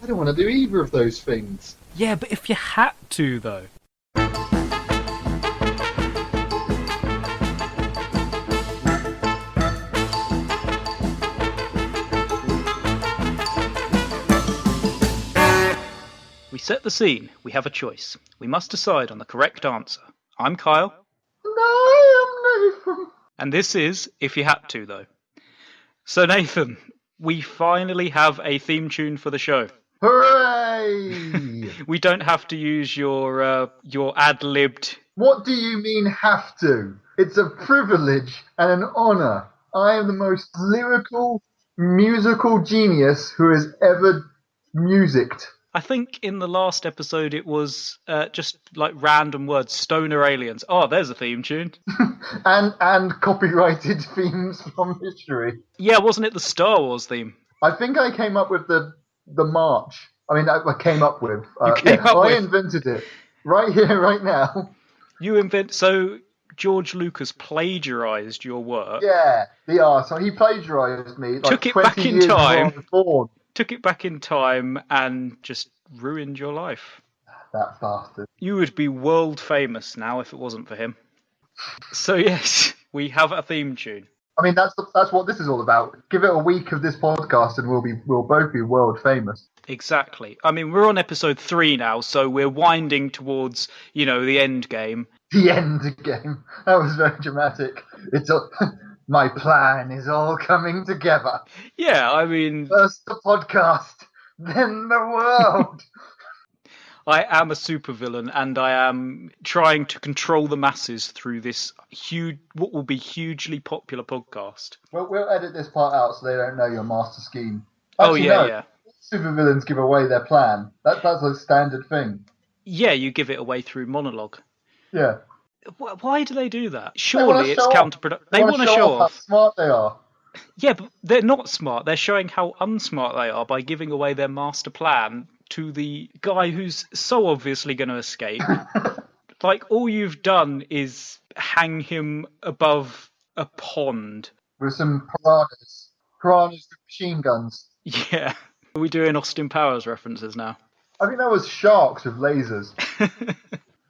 I don't want to do either of those things. Yeah, but if you had to, though. We set the scene. We have a choice. We must decide on the correct answer. I'm Kyle. And I am Nathan. And this is If You Had To, though. So, Nathan, we finally have a theme tune for the show. Hooray! We don't have to use your ad-libbed... What do you mean have to? It's a privilege and an honour. I am the most lyrical, musical genius who has ever musicked. I think in the last episode it was just like random words, stoner aliens. Oh, there's a theme tune. and copyrighted themes from history. Yeah, wasn't it the Star Wars theme? I think I came up with the march. I mean, I came up with. I invented it right here, right now. So George Lucas plagiarized your work. Yeah, so he plagiarized me. Like took it 20 back in years time. before I was born. Took it back in time and just ruined your life. That bastard. You would be world famous now if it wasn't for him. So yes, we have a theme tune. I mean, that's what this is all about. Give it a week of this podcast, and we'll both be world famous. Exactly. I mean, we're on episode 3 now, so we're winding towards, the end game. The end game. That was very dramatic. My plan is all coming together. Yeah, I mean... First the podcast, then the world. I am a supervillain, and I am trying to control the masses through this what will be hugely popular podcast. We'll edit this part out so they don't know your master scheme. Actually, yeah. Supervillains give away their plan. That's a standard thing. Yeah, you give it away through monologue. Yeah. Why do they do that? Surely it's counterproductive. They want to show off how smart they are. Yeah, but they're not smart. They're showing how unsmart they are by giving away their master plan to the guy who's so obviously going to escape. Like, all you've done is hang him above a pond. With some piranhas. Piranhas with machine guns. Yeah. Are we doing Austin Powers references now? I think that was sharks with lasers.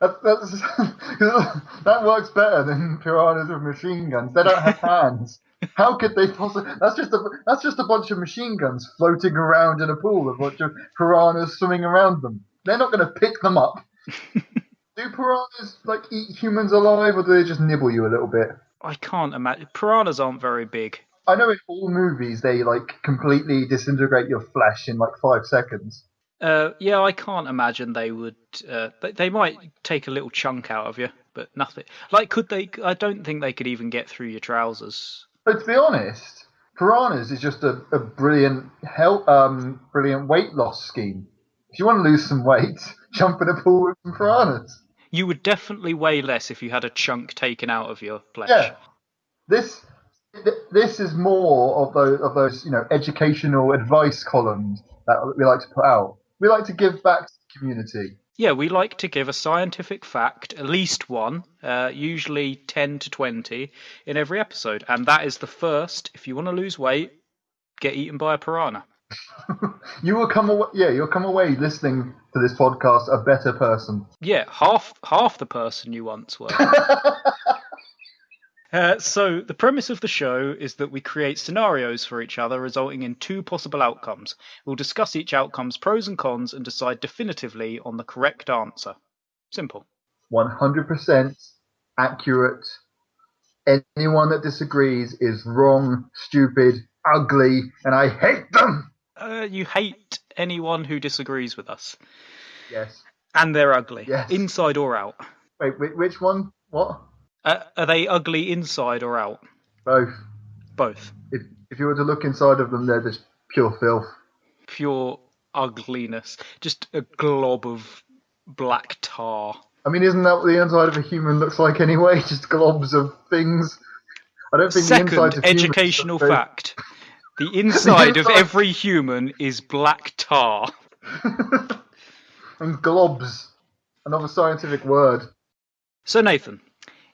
That works better than piranhas with machine guns. They don't have hands. How could they possibly? That's just a bunch of machine guns floating around in a pool, a bunch of piranhas swimming around them. They're not going to pick them up. Do piranhas eat humans alive, or do they just nibble you a little bit? I can't imagine. Piranhas aren't very big. I know in all movies they completely disintegrate your flesh in 5 seconds. Yeah, I can't imagine they would. They might take a little chunk out of you, but nothing. Could they? I don't think they could even get through your trousers. But to be honest, piranhas is just a brilliant weight loss scheme. If you want to lose some weight, jump in a pool with some piranhas. You would definitely weigh less if you had a chunk taken out of your flesh. Yeah, this is more of those educational advice columns that we like to put out. We like to give back to the community. Yeah, we like to give a scientific fact, at least one, usually 10 to 20, in every episode. And that is the first. If you want to lose weight, get eaten by a piranha. You'll come away listening to this podcast a better person. Yeah, half the person you once were. So the premise of the show is that we create scenarios for each other, resulting in 2 possible outcomes. We'll discuss each outcome's pros and cons and decide definitively on the correct answer. Simple. 100% accurate. Anyone that disagrees is wrong, stupid, ugly, and I hate them! You hate anyone who disagrees with us. Yes. And they're ugly. Yes. Inside or out. Wait, which one? What? Are they ugly inside or out? Both. Both. If you were to look inside of them, they're just pure filth. Pure ugliness. Just a glob of black tar. I mean, isn't that what the inside of a human looks like anyway? Just globs of things. I don't think Second, the inside of educational fact. The inside of every human is black tar. And globs. Another scientific word. So, Nathan,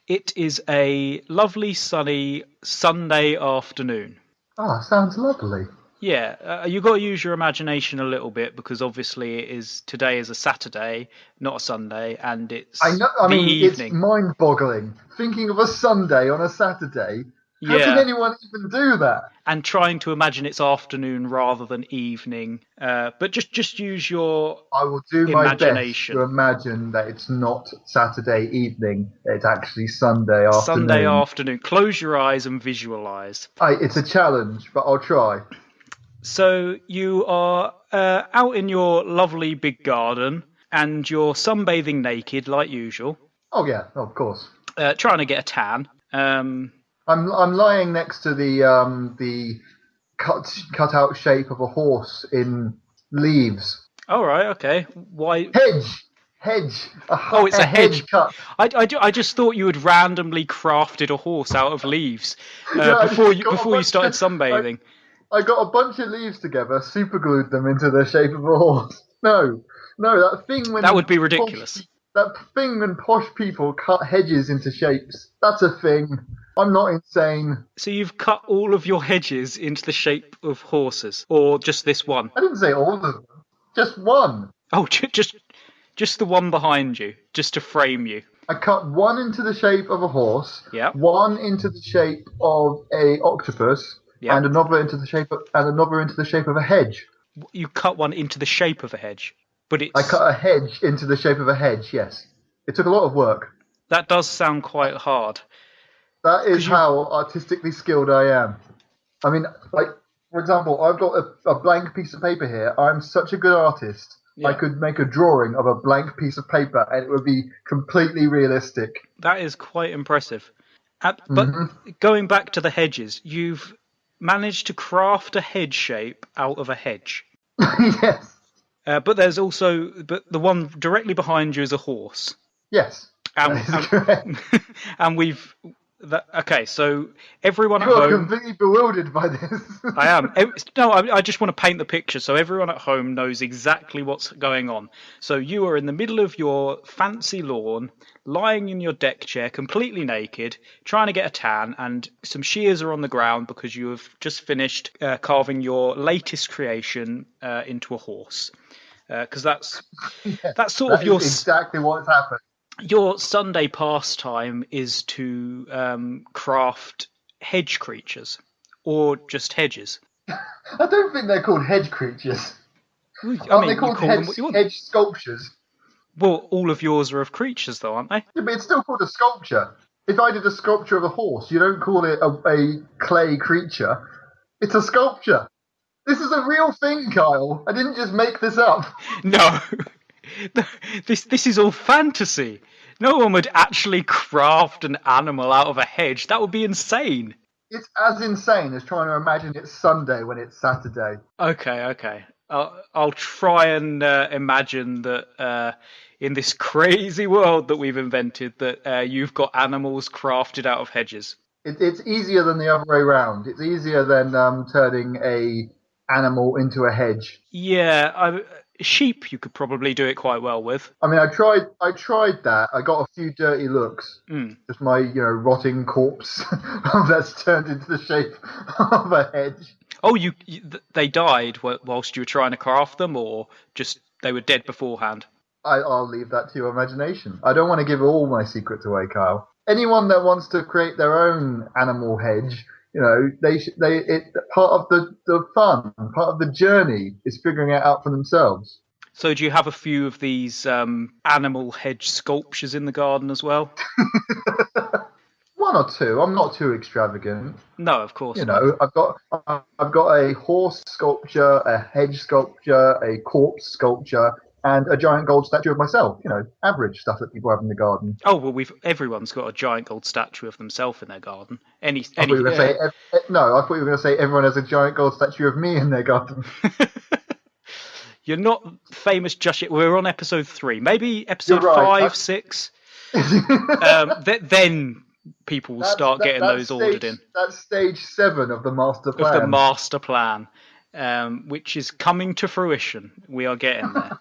it is a lovely, sunny Sunday afternoon. Ah, sounds lovely. Yeah, you got to use your imagination a little bit because obviously today is a Saturday, not a Sunday, and I it's know. I the mean, it's evening. mind-boggling thinking of a Sunday on a Saturday. How can Yeah, anyone even do that? and trying to imagine it's afternoon rather than evening. But just use your I will do my best to imagination. imagine that it's not Saturday evening, that it's actually Sunday Sunday afternoon. afternoon. Close your eyes and visualize. It's a challenge, but I'll try. So you are out in your lovely big garden, and you're sunbathing naked like usual, Oh yeah, of course. trying to get a tan. I'm lying next to the cut out shape of a horse in leaves. All right, okay. Why? Hedge, Oh, it's a a hedge hedge. cut. I just thought you had randomly crafted a horse out of leaves Yeah, I just got a before you bunch started of, sunbathing. I got a bunch of leaves together, superglued them into the shape of a horse. No, no, That would be ridiculous. that thing when posh people cut hedges into shapes. That's a thing. I'm not insane. So you've cut all of your hedges into the shape of horses, or just this one? I didn't say all of them. Just one. Oh, just the one behind you, just to frame you. I cut one into the shape of a horse, Yep. one into the shape of a octopus, Yep. and another into the shape of a hedge. You cut one into the shape of a hedge, but I cut a hedge into the shape of a hedge. Yes, it took a lot of work. that does sound quite hard. That is how artistically skilled I am. I mean, like, for example, I've got a blank piece of paper here. I'm such a good artist. I Yeah. could make a drawing of a blank piece of paper and it would be completely realistic. That is quite impressive. But Mm-hmm. going back to the hedges, you've managed to craft a hedge shape out of a hedge. Yes. But the one directly behind you is a horse. Yes. And, That is correct. and okay, so everyone at You are home. completely bewildered by this. I am. No, I just want to paint the picture so everyone at home knows exactly what's going on. So you are in the middle of your fancy lawn, lying in your deck chair, completely naked, trying to get a tan, and some shears are on the ground because you have just finished carving your latest creation into a horse. Because that's sort of That is exactly what's happened. your Sunday pastime is to craft hedge creatures or just hedges. I don't think they're called hedge creatures. I Aren't mean, they called you call them what you want. hedge sculptures? Well, all of yours are of creatures, though, aren't they? Yeah, but it's still called a sculpture. If I did a sculpture of a horse, you don't call it a clay creature. It's a sculpture. This is a real thing, Kyle. I didn't just make this up. No, this is all fantasy. No one would actually craft an animal out of a hedge. That would be insane. It's as insane as trying to imagine it's Sunday when it's Saturday. Okay. I'll try and imagine that in this crazy world that we've invented, that you've got animals crafted out of hedges. It's easier than the other way round. It's easier than turning a animal into a hedge. Yeah, sheep you could probably do it quite well with. I mean, I tried that. I got a few dirty looks. Just my, rotting corpse that's turned into the shape of a hedge. Oh, they died whilst you were trying to craft them, or just they were dead beforehand? I'll leave that to your imagination. I don't want to give all my secrets away, Kyle. Anyone that wants to create their own animal hedge, part of the fun, part of the journey is figuring it out for themselves. So do you have a few of these animal hedge sculptures in the garden as well? One or two. I'm not too extravagant. No, of course not. I've got a horse sculpture, a hedge sculpture, a corpse sculpture, and a giant gold statue of myself. Average stuff that people have in the garden. Oh well, everyone's got a giant gold statue of themselves in their garden. I thought you were going to say everyone has a giant gold statue of me in their garden. You're not famous just yet. We're on episode 3, maybe episode 5, 6. Then people will start getting those ordered in. That's stage 7 of the master plan. Of the master plan, which is coming to fruition. We are getting there.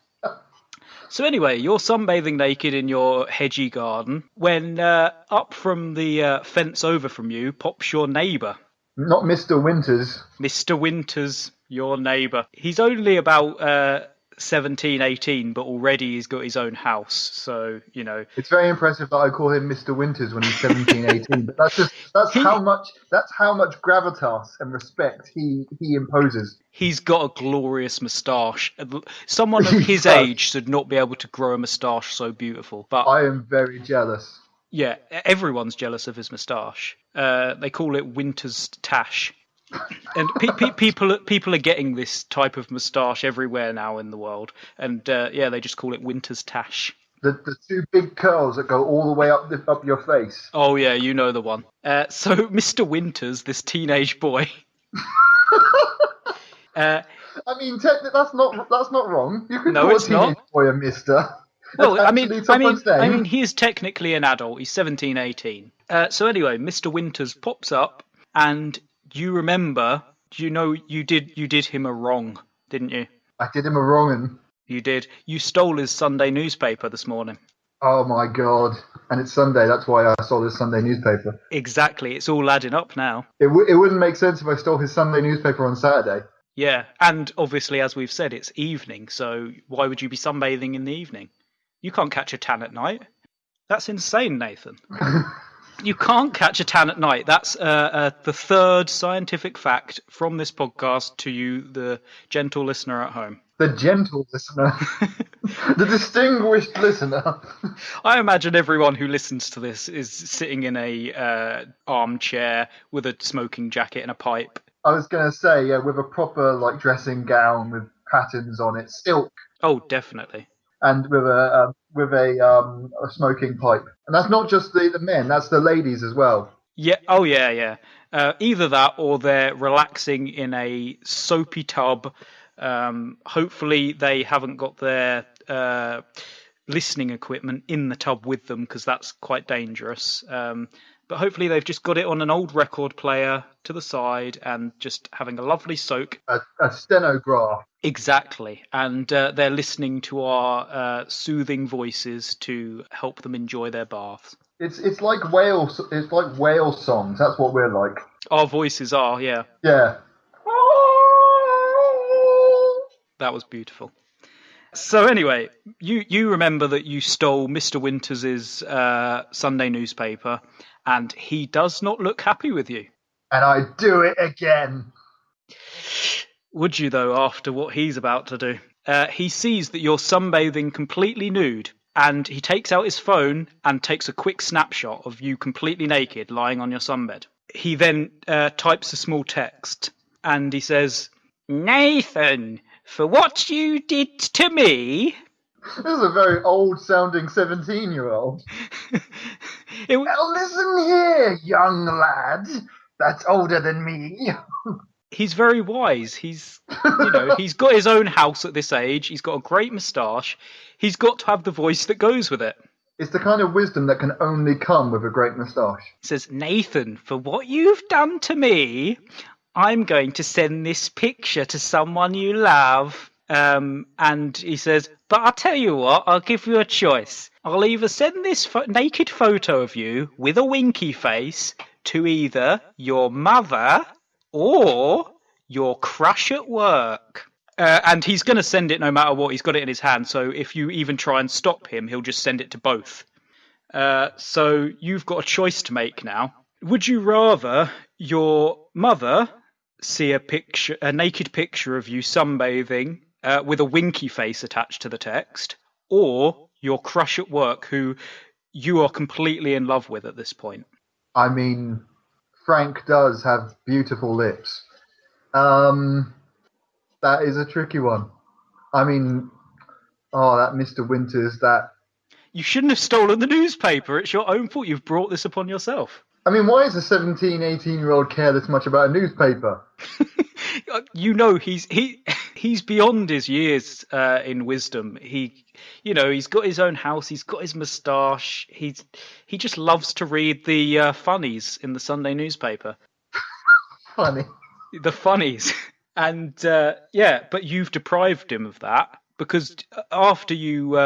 So anyway, you're sunbathing naked in your hedgy garden when up from the fence over from you pops your neighbour. Not Mr. Winters. Mr. Winters, your neighbour. He's only about 17, 18, but already he's got his own house. So, you know. It's very impressive that I call him Mr. Winters when he's 17, 18. But that's how much gravitas and respect he imposes. He's got a glorious moustache. Someone of his age should not be able to grow a moustache so beautiful. But I am very jealous. yeah, everyone's jealous of his moustache. They call it Winter's tash. And people are getting this type of moustache everywhere now in the world. And they just call it Winter's tash. The two big curls that go all the way up your face. Oh yeah, you know the one. So Mr. Winters, this teenage boy. I mean, that's not wrong. You can No, call a it's teenage not. boy a mister. Well, I name. mean, he is technically an adult. He's 17, 18. So anyway, Mr. Winters pops up, and you remember, you did him a wrong, didn't you? I did him a wrong'un. You did. You stole his Sunday newspaper this morning. Oh my god! And it's Sunday. That's why I stole his Sunday newspaper. Exactly. It's all adding up now. It wouldn't make sense if I stole his Sunday newspaper on Saturday. Yeah, and obviously, as we've said, it's evening. So why would you be sunbathing in the evening? You can't catch a tan at night. That's insane, Nathan. You can't catch a tan at night. That's the third scientific fact from this podcast to you, the gentle listener at home. The gentle listener. The distinguished listener. I imagine everyone who listens to this is sitting in a armchair with a smoking jacket and a pipe. I was going to say, yeah, with a proper dressing gown with patterns on it, silk. Oh, definitely. And with a smoking pipe, and that's not just the men; that's the ladies as well. Yeah. Oh, yeah. Either that, or they're relaxing in a soapy tub. Hopefully, they haven't got their listening equipment in the tub with them, because that's quite dangerous. But hopefully, they've just got it on an old record player to the side and just having a lovely soak. A stenograph. Exactly, and they're listening to our soothing voices to help them enjoy their baths. It's like whale songs. That's what we're like. Our voices are, yeah. Yeah. That was beautiful. So anyway, you remember that you stole Mr. Winters' Sunday newspaper, and he does not look happy with you. And I do it again. Would you, though, after what he's about to do? He sees that you're sunbathing completely nude, and he takes out his phone and takes a quick snapshot of you completely naked lying on your sunbed. He then types a small text, and he says, "Nathan, for what you did to me..." This is a very old-sounding 17-year-old. Now listen here, young lad. That's older than me. He's very wise. He's got his own house at this age. He's got a great moustache. He's got to have the voice that goes with it. It's the kind of wisdom that can only come with a great moustache. He says, "Nathan, for what you've done to me, I'm going to send this picture to someone you love." And he says, "But I'll tell you what, I'll give you a choice. I'll either send this naked photo of you with a winky face to either your mother or your crush at work." And he's going to send it no matter what. He's got it in his hand. So if you even try and stop him, he'll just send it to both. So you've got a choice to make now. Would you rather your mother see a naked picture of you sunbathing with a winky face attached to the text, or your crush at work who you are completely in love with at this point? I mean, Frank does have beautiful lips. That is a tricky one. I mean, that Mr. Winters, that... You shouldn't have stolen the newspaper. It's your own fault. You've brought this upon yourself. I mean, why does a 17, 18-year-old care this much about a newspaper? He's beyond his years in wisdom. He's got his own house. He's got his moustache. He just loves to read the funnies in the Sunday newspaper. Funny. The funnies. And but you've deprived him of that because after you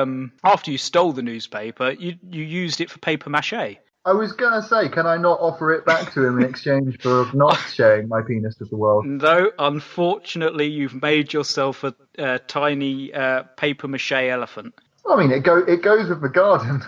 stole the newspaper, you used it for paper mache. I was gonna say, can I not offer it back to him in exchange for not sharing my penis with the world? No, unfortunately, you've made yourself a tiny paper mache elephant. I mean, it goes with the garden.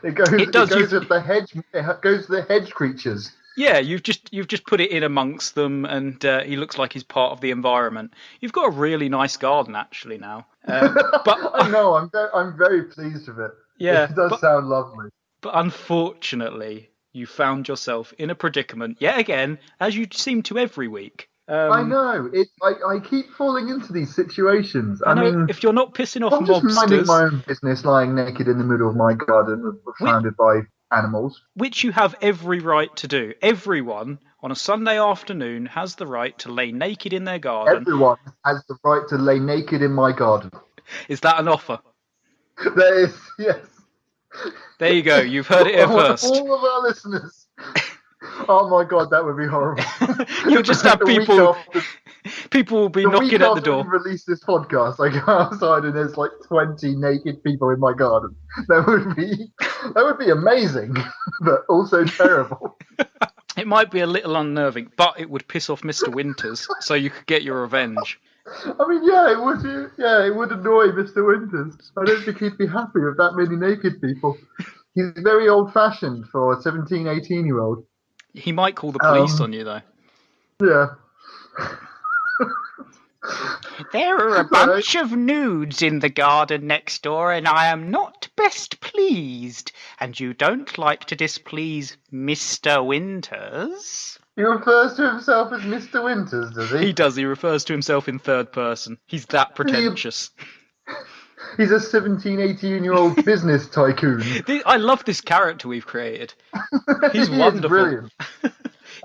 It does. With the hedge. It goes with the hedge creatures. Yeah, you've just put it in amongst them, and he looks like he's part of the environment. You've got a really nice garden actually now. But I know. I'm very pleased with it. yeah, It does sound lovely. but unfortunately, you found yourself in a predicament yet again, as you seem to every week. I know. I keep falling into these situations. I know mean, if you're not pissing off I'm just minding my mobsters, own business, lying naked in the middle of my garden, surrounded by animals. which you have every right to do. Everyone on a Sunday afternoon has the right to lay naked in their garden. Everyone has the right to lay naked in my garden. Is that an offer? There is, yes. There you go. You've heard it here first. All of our listeners. Oh my god, that would be horrible. You'll just have people will be knocking at the door. We release this podcast, I go outside and there's like 20 naked people in my garden. That would be amazing, but also terrible. It might be a little unnerving, but it would piss off Mr. Winters, so you could get your revenge. I mean, yeah, it would. Yeah, it would annoy Mr. Winters. I don't think he'd be happy with that many naked people. He's very old-fashioned for a 17, 18-year-old. He might call the police on you, though. Yeah. There are a bunch of nudes in the garden next door, and I am not best pleased. And you don't like to displease Mr. Winters? He refers to himself as Mr. Winters, does he? He does. He refers to himself in third person. He's that pretentious. He's a 17, 18-year-old business tycoon. I love this character we've created. He's wonderful. Brilliant.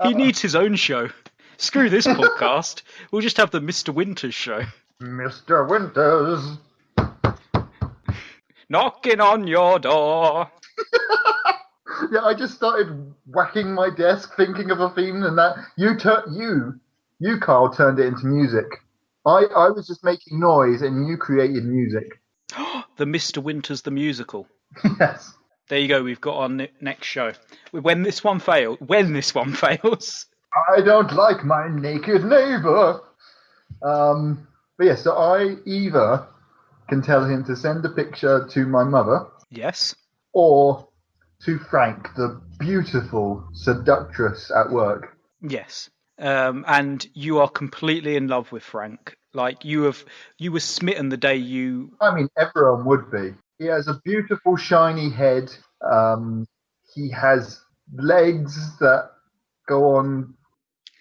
He needs his own show. Screw this podcast. We'll just have the Mr. Winters show. Mr. Winters. Knocking on your door. Yeah, I just started whacking my desk thinking of a theme, and that you Carl turned it into music. I was just making noise and you created music. The Mr. Winters the musical. Yes. There you go. We've got our next show. When this one fails. I don't like my naked neighbour. But yeah, so I either can tell him to send a picture to my mother. Yes. Or to Frank, the beautiful seductress at work. Yes. And you are completely in love with Frank. Like you were smitten the day you. I mean, everyone would be. He has a beautiful shiny head. He has legs that go on.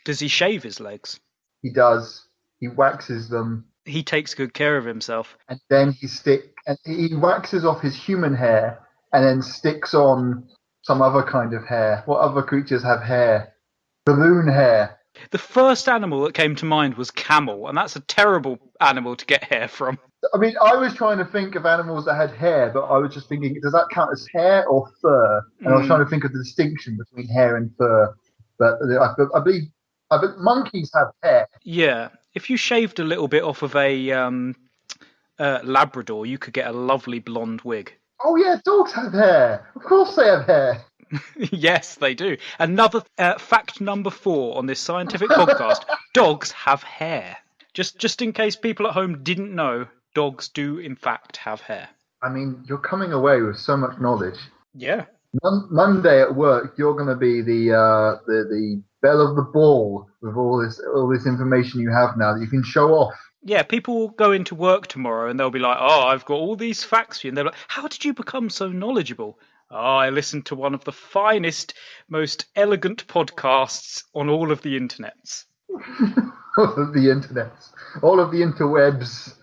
Does he shave his legs? He does. He waxes them. He takes good care of himself. And then he waxes off his human hair and then sticks on some other kind of hair. What other creatures have hair? Balloon hair. The first animal that came to mind was camel, and that's a terrible animal to get hair from. I mean, I was trying to think of animals that had hair, but I was just thinking, does that count as hair or fur? And I was trying to think of the distinction between hair and fur. But I believe monkeys have hair. Yeah, if you shaved a little bit off of a Labrador, you could get a lovely blonde wig. Oh yeah, dogs have hair. Of course they have hair. Yes, they do. Another fact number 4 on this scientific podcast: dogs have hair. Just in case people at home didn't know, dogs do in fact have hair. I mean, you're coming away with so much knowledge. Yeah. Monday at work, you're going to be the belle of the ball with all this information you have now that you can show off. Yeah, people will go into work tomorrow and they'll be like, "Oh, I've got all these facts for you," and they're like, "How did you become so knowledgeable?" "Oh, I listened to one of the finest, most elegant podcasts on all of the internets." All of the internets, all of the interwebs,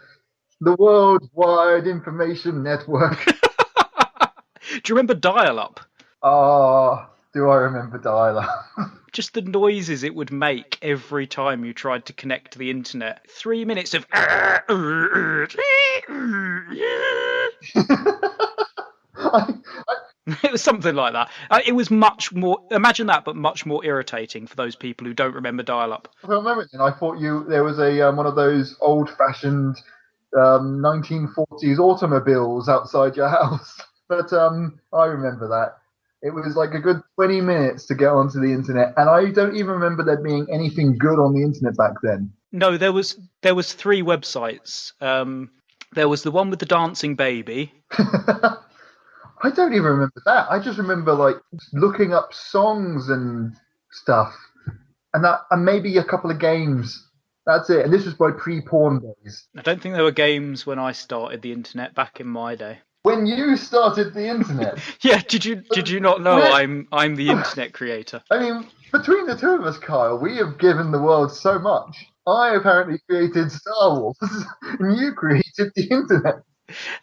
the worldwide information network. Do you remember dial-up? Do I remember dial-up? Just the noises it would make every time you tried to connect to the internet. 3 minutes of... It was something like that. It was much more... Imagine that, but much more irritating for those people who don't remember dial-up. I remember it, and I thought there was a one of those old-fashioned 1940s automobiles outside your house. But I remember that. It was like a good 20 minutes to get onto the internet, and I don't even remember there being anything good on the internet back then. No, there was three websites. There was the one with the dancing baby. I don't even remember that. I just remember like looking up songs and stuff, and maybe a couple of games. That's it. And this was by pre-porn days. I don't think there were games when I started the internet back in my day. When you started the internet, Yeah, did you not know I'm the internet creator? I mean, between the two of us, Kyle, we have given the world so much. I apparently created Star Wars, and you created the internet.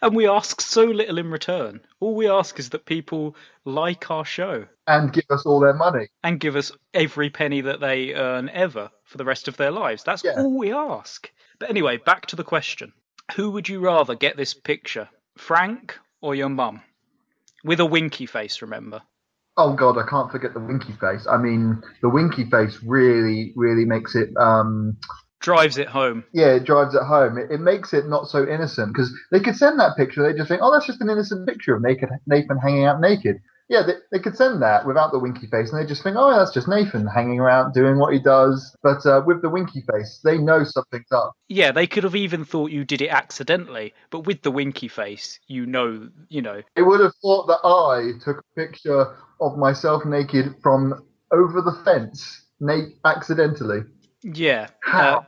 And we ask so little in return. All we ask is that people like our show And give us all their money. and give us every penny that they earn ever for the rest of their lives. That's Yeah. all we ask. But anyway, back to the question. Who would you rather get this picture? Frank or your mum? With a winky face, remember? Oh God, I can't forget the winky face. I mean, the winky face really, really makes it. Drives it home. Yeah, it drives it home. It makes it not so innocent because they could send that picture. They just think, oh, that's just an innocent picture of Nathan hanging out naked. Yeah, they could send that without the winky face, and they just think, oh, that's just Nathan hanging around doing what he does. But with the winky face, they know something's up. Yeah, they could have even thought you did it accidentally, but with the winky face, you know. They would have thought that I took a picture of myself naked from over the fence, accidentally. Yeah. How?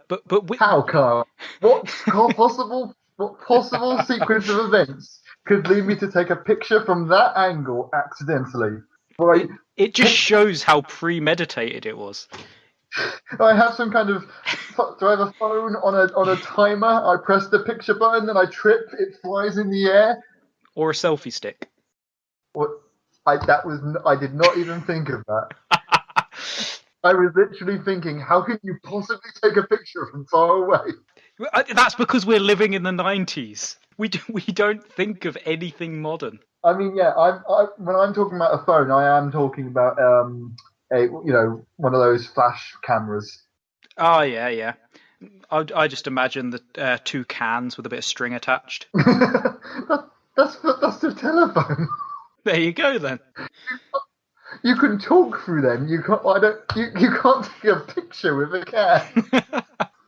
How, Carl? What possible sequence of events could lead me to take a picture from that angle accidentally? Right? It just shows how premeditated it was. I have some kind of. Do I have a phone on a timer? I press the picture button, then I trip. It flies in the air. Or a selfie stick. What? I did not even think of that. I was literally thinking, how can you possibly take a picture from far away? That's because we're living in the 90s. We don't think of anything modern. I mean, yeah. When I'm talking about a phone, I am talking about one of those flash cameras. Oh yeah. I just imagine the two cans with a bit of string attached. That's the telephone. There you go then. You can talk through them. You can't. You can't take a picture with a can.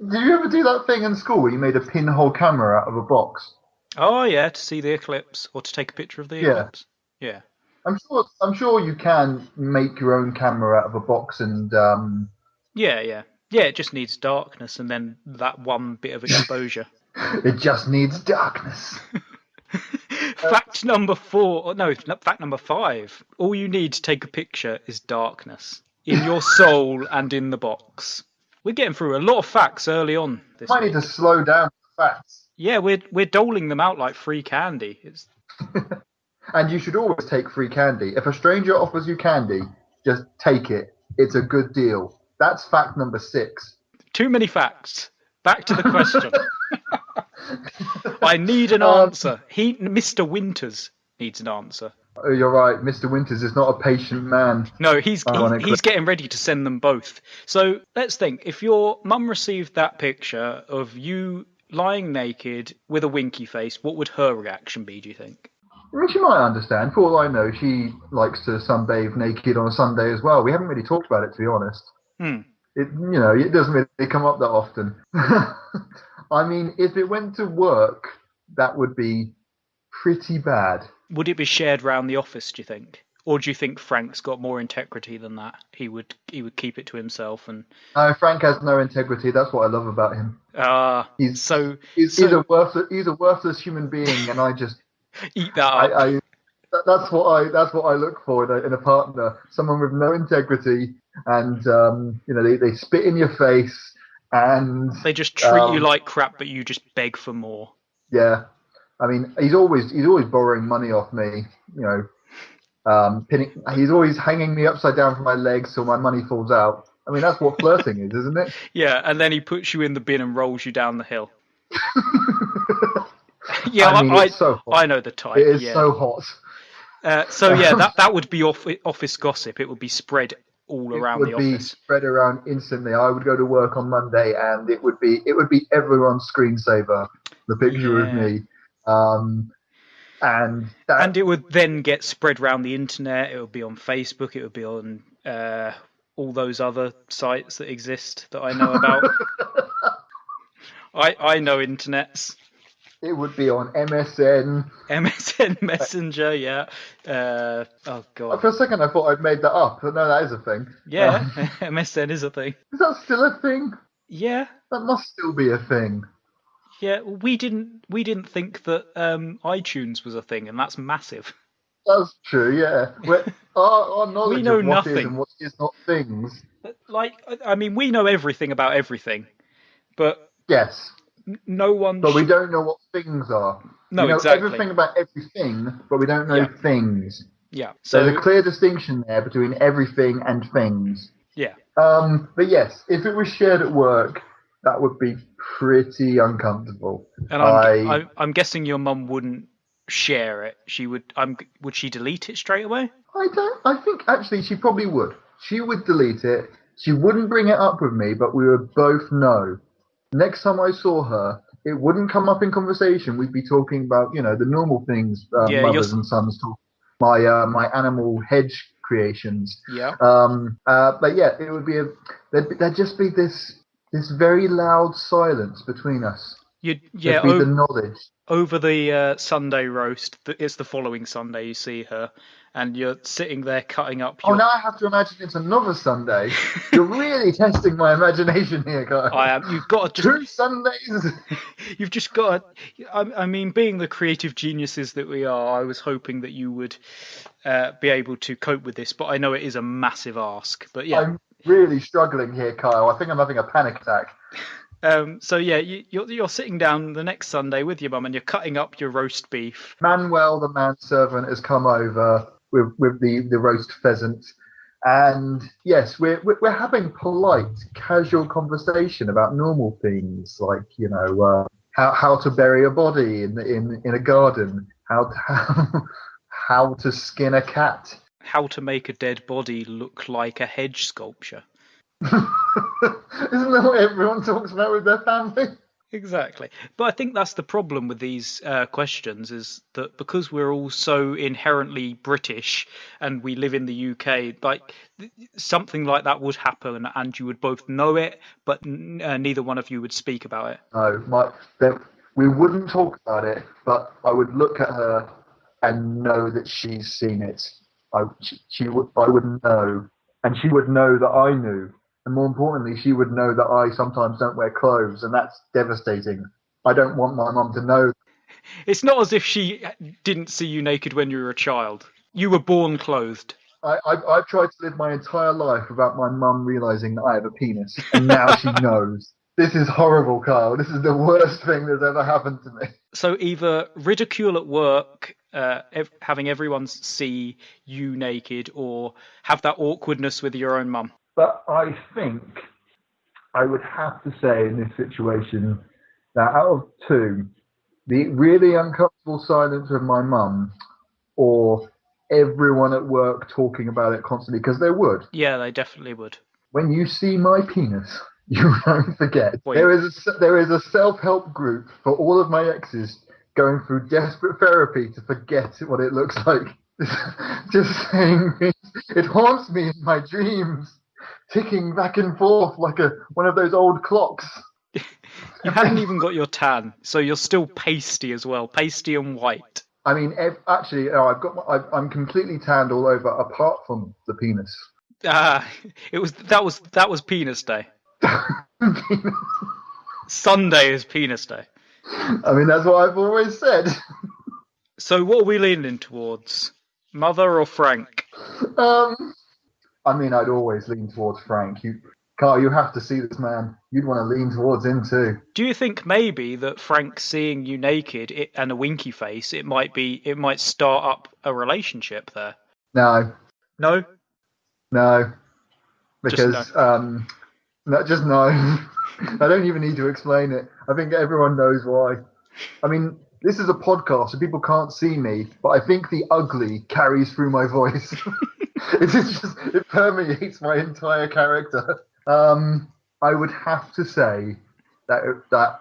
Did you ever do that thing in school where you made a pinhole camera out of a box? Oh yeah, to see the eclipse or to take a picture of the eclipse. Yeah. I'm sure you can make your own camera out of a box and. Yeah. It just needs darkness and then that one bit of exposure. It just needs darkness. Fact number 5. All you need to take a picture is darkness in your soul and in the box. We're getting through a lot of facts early on this Might week. need to slow down the facts. Yeah, we're doling them out like free candy. And you should always take free candy. If a stranger offers you candy, just take it. It's a good deal. That's fact number 6. Too many facts. Back to the question. I need an answer. Mr. Winters needs an answer. Oh, you're right. Mr. Winters is not a patient man. No, he's getting ready to send them both. So let's think. If your mum received that picture of you lying naked with a winky face, what would her reaction be, do you think? I mean, she might understand. For all I know, she likes to sunbathe naked on a Sunday as well. We haven't really talked about it, to be honest. It doesn't really come up that often. I mean, if it went to work, that would be pretty bad. Would it be shared around the office, do you think? Or do you think Frank's got more integrity than that? He would keep it to himself and. No, Frank has no integrity. That's what I love about him. He's a worthless human being, and I just eat that up. That's what I look for in a partner. Someone with no integrity, and they spit in your face, and they just treat you like crap, but you just beg for more. Yeah, I mean, he's always borrowing money off me. He's always hanging me upside down from my legs so my money falls out. I mean, that's what flirting is, isn't it? Yeah, and then he puts you in the bin and rolls you down the hill. Yeah, I know the type. It is so hot. That would be office gossip. It would be spread all around the office. It would be spread around instantly. I would go to work on Monday, and it would be everyone's screensaver. The picture of me. And And it would then get spread around the internet. It would be on Facebook. It would be on all those other sites that exist that I know about. I know internets. it would be on MSN. MSN Messenger, yeah. Oh god. For a second, I thought I'd made that up, but no, that is a thing. Yeah, MSN is a thing. Is that still a thing? Yeah. That must still be a thing. Yeah, we didn't think that iTunes was a thing, and that's massive. That's true, yeah. Our knowledge We know of what nothing. is and what is not things. Like, I mean, we know everything about everything, but Yes, no one. but we don't know what things are. No, we know exactly. everything about everything, but we don't know Yeah. things. Yeah. There's a clear distinction there between everything and things. Yeah. But yes, if it was shared at work, that would be pretty uncomfortable. And I'm guessing your mum wouldn't share it. She would. Would she delete it straight away? I think actually she probably would. She would delete it. She wouldn't bring it up with me, but we would both know. Next time I saw her, it wouldn't come up in conversation. We'd be talking about, the normal things mothers and sons talk. My animal hedge creations. Yeah. But yeah, it would be there'd just be this very loud silence between us. There'd be the knowledge. Over the Sunday roast, it's the following Sunday you see her, and you're sitting there cutting up. Oh, now I have to imagine it's another Sunday. You're really testing my imagination here, guys. I am. You've got to 2 Sundays. You've just got to. I mean, being the creative geniuses that we are, I was hoping that you would be able to cope with this, but I know it is a massive ask. But yeah, I'm really struggling here, Kyle. I think I'm having a panic attack. So yeah, you're sitting down the next Sunday with your mum and you're cutting up your roast beef. Manuel, the manservant, has come over with the roast pheasant, and yes, we're having polite, casual conversation about normal things like how to bury a body in a garden, how to skin a cat, how to make a dead body look like a hedge sculpture. Isn't that what everyone talks about with their family? Exactly. But I think that's the problem with these questions, is that because we're all so inherently British and we live in the UK, like something like that would happen and you would both know it, but neither one of you would speak about it. No, we wouldn't talk about it, but I would look at her and know that she's seen it. I would know, and she would know that I knew. And more importantly, she would know that I sometimes don't wear clothes, and that's devastating. I don't want my mum to know. It's not as if she didn't see you naked when you were a child. You were born clothed. I've tried to live my entire life without my mum realising that I have a penis, and now she knows. This is horrible, Kyle. This is the worst thing that's ever happened to me. So either ridicule at work, having everyone see you naked, or have that awkwardness with your own mum. But I think I would have to say in this situation that out of two, the really uncomfortable silence of my mum or everyone at work talking about it constantly, because they would. Yeah, they definitely would. When you see my penis, you won't forget. Wait. There is a self-help group for all of my exes going through desperate therapy to forget what it looks like. Just saying, it haunts me in my dreams. Ticking back and forth like one of those old clocks. You haven't even got your tan, so you're still pasty as well, pasty and white. I mean, actually, I'm completely tanned all over, apart from the penis. That was penis day. Sunday is penis day. I mean, that's what I've always said. So, what are we leaning towards, Mother or Frank? I mean, I'd always lean towards Frank. Carl, you have to see this man. You'd want to lean towards him too. Do you think maybe that Frank seeing you naked and a winky face, it might start up a relationship there? No. No? No. Because, just no. Just no. I don't even need to explain it. I think everyone knows why. I mean, this is a podcast, so people can't see me, but I think the ugly carries through my voice. It permeates my entire character. I would have to say that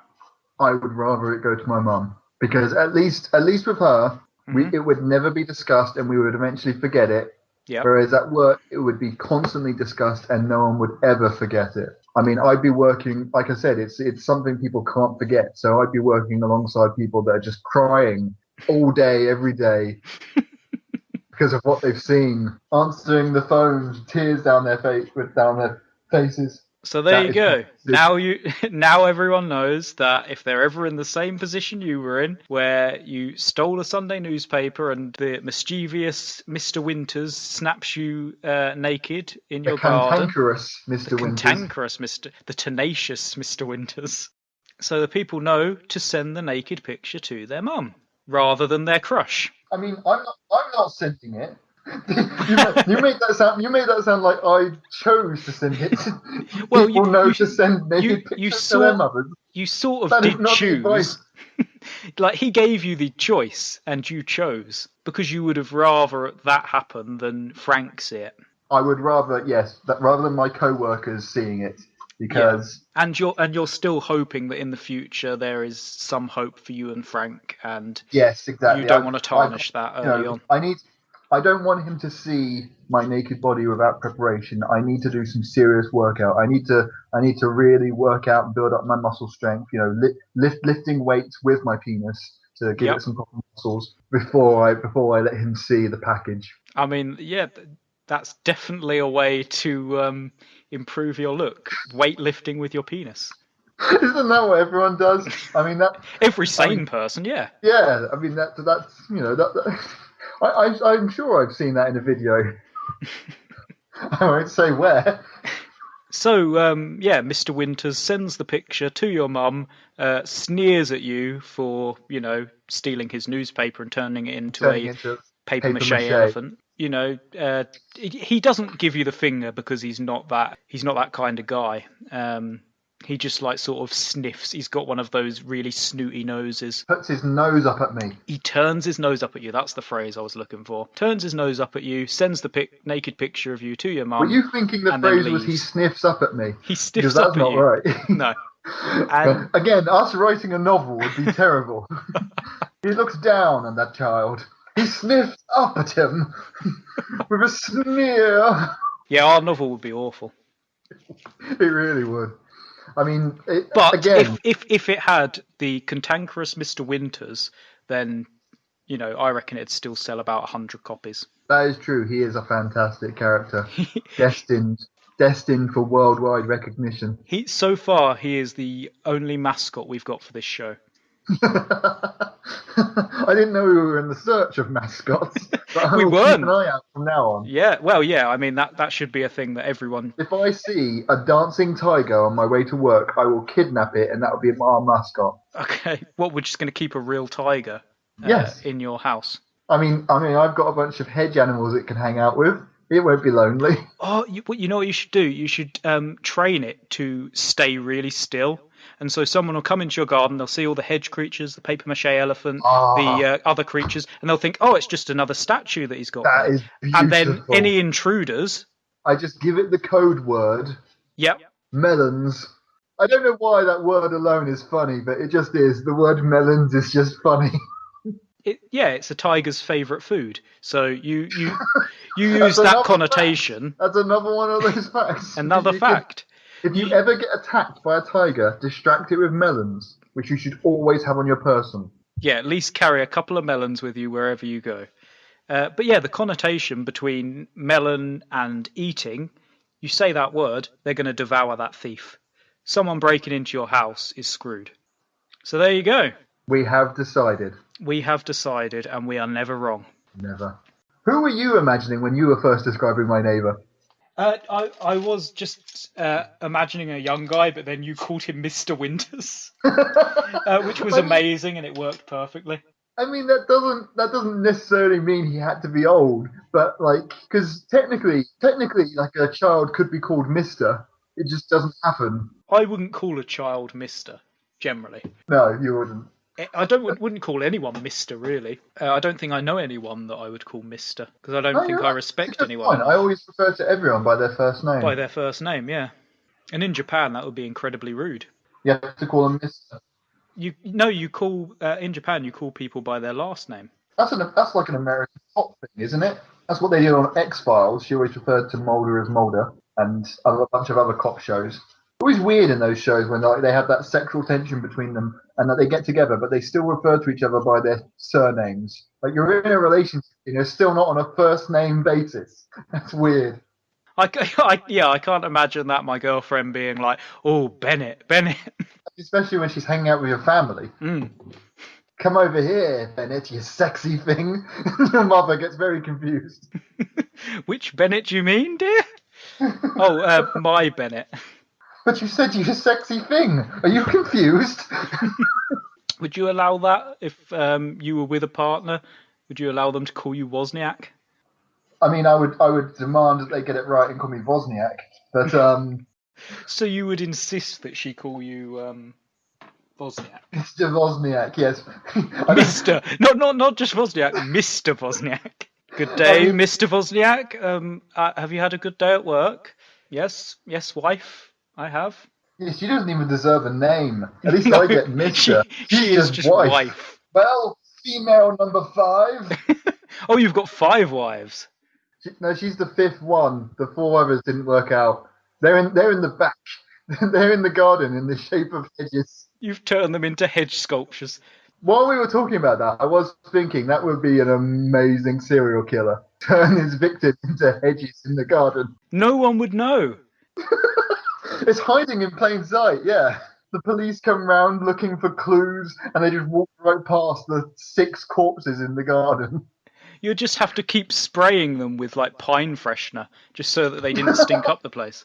I would rather it go to my mum, because at least with her, It would never be discussed, and we would eventually forget it. Yeah. Whereas at work, it would be constantly discussed, and no one would ever forget it. I mean, I'd be working, like I said, it's something people can't forget. So I'd be working alongside people that are just crying all day, every day, because of what they've seen, answering the phone, tears down their faces. So there you go. Now everyone knows that if they're ever in the same position you were in, where you stole a Sunday newspaper and the mischievous Mr. Winters snaps you naked in your garden, Cantankerous Mr. Winters. Cantankerous the tenacious Mr. Winters. So the people know to send the naked picture to their mum rather than their crush. I mean, I'm not sending it. you made that sound like I chose to send it. Well, people know to send naked pictures to their mothers. You sort of did choose. Like, he gave you the choice and you chose, because you would have rather that happen than Frank see it. I would rather, yes, rather than my co-workers seeing it, because and you're still hoping that in the future there is some hope for you and Frank, and yes, exactly. You don't want to tarnish that early on. I don't want him to see my naked body without preparation. I need to do some serious workout. I need to really work out and build up my muscle strength. You know, lifting weights with my penis to give it some proper muscles before I let him see the package. I mean, yeah, that's definitely a way to improve your look. Weightlifting with your penis. Isn't that what everyone does? I mean, that every sane person, yeah. Yeah, I mean that's you know that I'm sure I've seen that in a video. I won't say where. So, Mr. Winters sends the picture to your mum, sneers at you for, stealing his newspaper and turning it into a paper mache elephant. He doesn't give you the finger because he's not that kind of guy. He just sort of sniffs. He's got one of those really snooty noses. Puts his nose up at me. He turns his nose up at you. That's the phrase I was looking for. Turns his nose up at you, sends the naked picture of you to your mum. Were you thinking the phrase was he sniffs up at me? He sniffs up at you. That's not right. No. Again, us writing a novel would be terrible. He looks down on that child. He sniffs up at him with a sneer. Yeah, our novel would be awful. It really would. I mean, if it had the cantankerous Mr. Winters, then I reckon it'd still sell about 100 copies. That is true. He is a fantastic character, destined for worldwide recognition. So far, he is the only mascot we've got for this show. I didn't know we were in the search of mascots. But we weren't. Keep an eye out from now on. Yeah, well, yeah. I mean, that should be a thing that everyone. If I see a dancing tiger on my way to work, I will kidnap it, and that will be our mascot. Okay. What? We're just going to keep a real tiger? Yes. In your house. I mean, I've got a bunch of hedge animals it can hang out with. It won't be lonely. Oh, you know what you should do? You should train it to stay really still. And so someone will come into your garden, they'll see all the hedge creatures, the paper mache elephant, the other creatures, and they'll think, oh, it's just another statue that he's got. That is beautiful. And then any intruders... I just give it the code word. Yep. Melons. I don't know why that word alone is funny, but it just is. The word melons is just funny. It's a tiger's favourite food. So you use that connotation. That's another one of those facts. Another fact. If you ever get attacked by a tiger, distract it with melons, which you should always have on your person. Yeah, at least carry a couple of melons with you wherever you go. But yeah, the connotation between melon and eating, you say that word, they're going to devour that thief. Someone breaking into your house is screwed. So there you go. We have decided. We have decided, and we are never wrong. Never. Who were you imagining when you were first describing my neighbour? I was just imagining a young guy, but then you called him Mr. Winters, which was amazing, and it worked perfectly. I mean, that doesn't necessarily mean he had to be old, but because technically, a child could be called Mister. It just doesn't happen. I wouldn't call a child Mister, generally. No, you wouldn't. I wouldn't call anyone Mister, really. I don't think I know anyone that I would call Mister, because I don't think I respect anyone. Fine. I always refer to everyone by their first name. By their first name, yeah. And in Japan, that would be incredibly rude. You have to call them Mister. In Japan, you call people by their last name. That's like an American pop thing, isn't it? That's what they did on X Files. She always referred to Mulder as Mulder, and a bunch of other cop shows. Always weird in those shows when like they have that sexual tension between them, and that they get together, but they still refer to each other by their surnames. Like you're in a relationship, and you're still not on a first name basis. That's weird. Yeah, I can't imagine that my girlfriend being like, "Oh, Bennett, Bennett." Especially when she's hanging out with your family. Mm. Come over here, Bennett, you sexy thing. Your mother gets very confused. Which Bennett do you mean, dear? Oh, my Bennett. But you said you sexy thing. Are you confused? Would you allow that if you were with a partner? Would you allow them to call you Wozniak? I mean, I would demand that they get it right and call me Wozniak. But So you would insist that she call you Wozniak? Mr. Wozniak, yes. Mister, not just Wozniak, Mr. Wozniak. Good day, Mr. Wozniak. Have you had a good day at work? Yes, wife, I have. She doesn't even deserve a name. At least I get Mister. She is just wife. Well, female number 5. Oh, you've got 5 wives. No, she's the 5th one. The 4 others didn't work out. They're in the back. They're in the garden in the shape of hedges. You've turned them into hedge sculptures. While we were talking about that, I was thinking that would be an amazing serial killer. Turn his victim into hedges in the garden. No one would know. It's hiding in plain sight, yeah. The police come round looking for clues and they just walk right past the 6 corpses in the garden. You'd just have to keep spraying them with like pine freshener just so that they didn't stink up the place.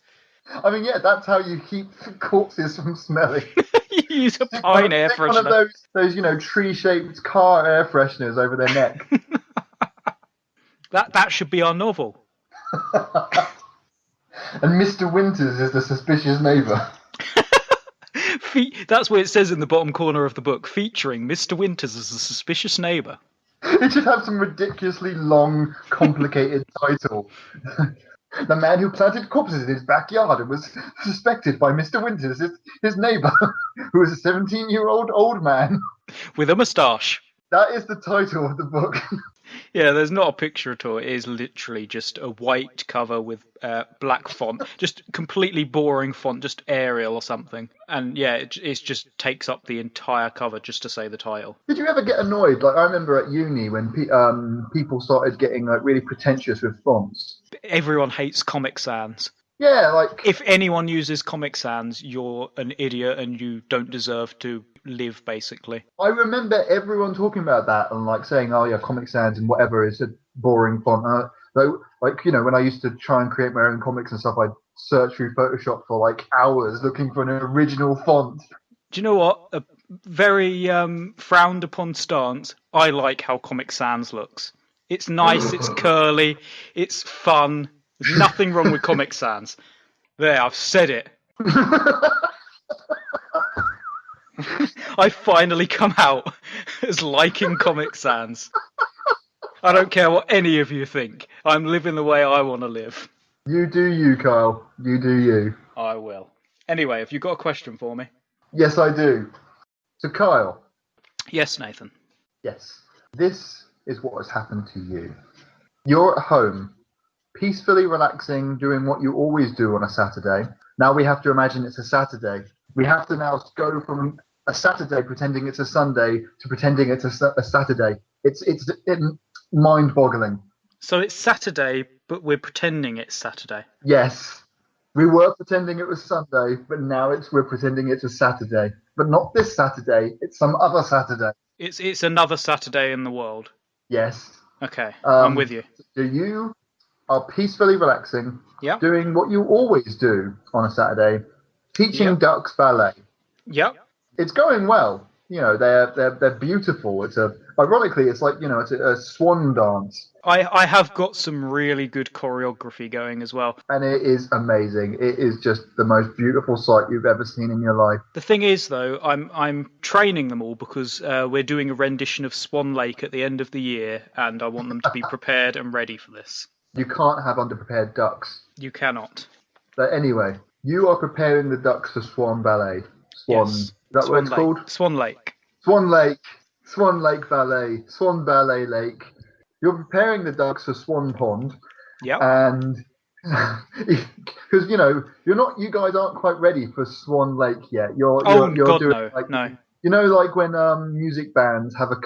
I mean, yeah, that's how you keep corpses from smelling. You use a pine air freshener. One of those tree-shaped car air fresheners over their neck. That should be our novel. And Mr. Winters is the suspicious neighbour. That's what it says in the bottom corner of the book, featuring Mr. Winters as a suspicious neighbour. It should have some ridiculously long, complicated title. The man who planted corpses in his backyard and was suspected by Mr. Winters, his neighbour, who was a 17-year-old old man. With a moustache. That is the title of the book. Yeah, there's not a picture at all. It is literally just a white cover with black font. Just completely boring font, just Arial or something. And yeah, it just takes up the entire cover just to say the title. Did you ever get annoyed? Like, I remember at uni when people started getting like really pretentious with fonts. Everyone hates Comic Sans. Yeah, like... If anyone uses Comic Sans, you're an idiot and you don't deserve to live, basically. I remember everyone talking about that and like saying, oh yeah, Comic Sans and whatever is a boring font. Like, you know, when I used to try and create my own comics and stuff, I'd search through Photoshop for like hours looking for an original font. Do you know what? A very frowned upon stance. I like how Comic Sans looks. It's nice, it's curly, it's fun. There's nothing wrong with Comic Sans. There, I've said it. I finally come out as liking Comic Sans. I don't care what any of you think. I'm living the way I want to live. You do you, Kyle. You do you. I will. Anyway, have you got a question for me? Yes, I do. So, Kyle. Yes, Nathan. Yes. This is what has happened to you. You're at home, peacefully relaxing, doing what you always do on a Saturday. Now we have to imagine it's a Saturday. We have to now go from a Saturday pretending it's a Sunday to pretending it's a Saturday. It's mind-boggling. So it's Saturday, but we're pretending it's Saturday. Yes. We were pretending it was Sunday, but now we're pretending it's a Saturday. But not this Saturday, it's some other Saturday. It's another Saturday in the world. Yes. Okay, I'm with you. So you are peacefully relaxing, yep, doing what you always do on a Saturday, teaching ducks ballet. Yep. It's going well. You know, they're beautiful. Ironically, it's like, you know, it's a swan dance. I have got some really good choreography going as well. And it is amazing. It is just the most beautiful sight you've ever seen in your life. The thing is, though, I'm training them all because we're doing a rendition of Swan Lake at the end of the year, and I want them to be prepared and ready for this. You can't have underprepared ducks. You cannot. But anyway, you are preparing the ducks for Swan Ballet. Swan. Yes. Is that what it's called? Swan Lake. Swan Lake. Swan Lake Ballet, Swan Ballet Lake. You're preparing the ducks for Swan Pond, Yep. and because you guys aren't quite ready for Swan Lake yet. You're God, doing no, like no. like when music bands have a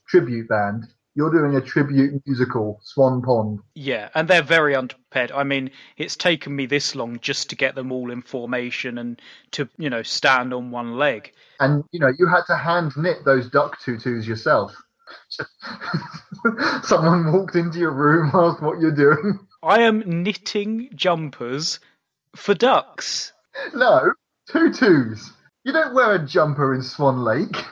tribute band. You're doing a tribute musical, Swan Pond. Yeah, and they're very underprepared. I mean, it's taken me this long just to get them all in formation and to, stand on one leg. And you had to hand knit those duck tutus yourself. Someone walked into your room, asked what you're doing. I am knitting jumpers for ducks. No, tutus. You don't wear a jumper in Swan Lake.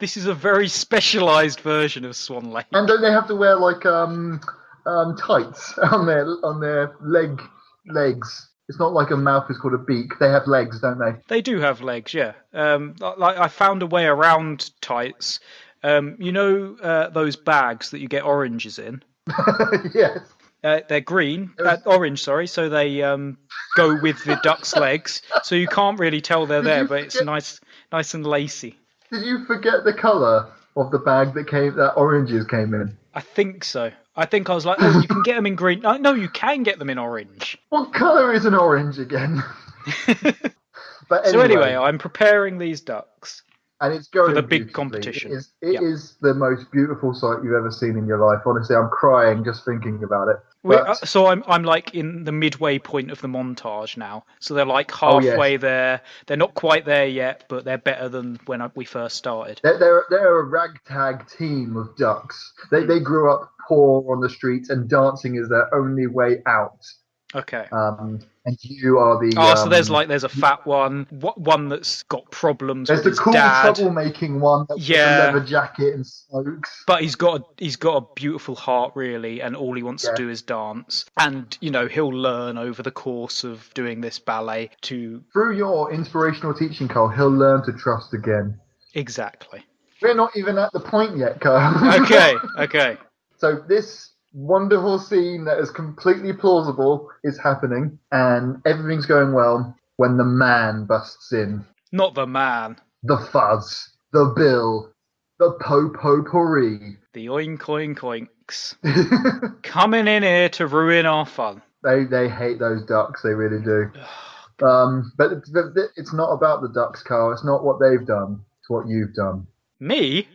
This is a very specialised version of Swan Lake. And don't they have to wear like tights on their legs? It's not like a mouth is called a beak. They have legs, don't they? They do have legs, yeah. Like I found a way around tights. Those bags that you get oranges in? Yes. They're green, orange, sorry. So they go with the duck's legs, so you can't really tell they're there, but it's nice and lacy. Did you forget the colour of the bag that oranges came in? I think so. I think I was like, oh, you can get them in green. No, you can get them in orange. What colour is an orange again? But So anyway, I'm preparing these ducks. And it's going for the big beautifully. competition. It is the most beautiful sight you've ever seen in your life. Honestly, I'm crying just thinking about it. So I'm like in the midway point of the montage now. So they're like halfway there. They're not quite there yet, but they're better than when we first started. They're a ragtag team of ducks. They grew up poor on the streets, and dancing is their only way out. Okay. And you are the. So there's a fat one that's got problems. There's with the cool dad. troublemaking one that wears a leather jacket and smokes. But he's got a beautiful heart, really, and all he wants to do is dance. And he'll learn over the course of doing this ballet to. Through your inspirational teaching, Carl, he'll learn to trust again. Exactly. We're not even at the point yet, Carl. Okay. So this wonderful scene that is completely plausible is happening, and everything's going well when the man busts in. Not the man. The fuzz, the bill, the po-po-pourri. The oink oink oinks. Coming in here to ruin our fun. They hate those ducks, they really do. But it's not about the ducks, Carl. It's not what they've done. It's what you've done. Me?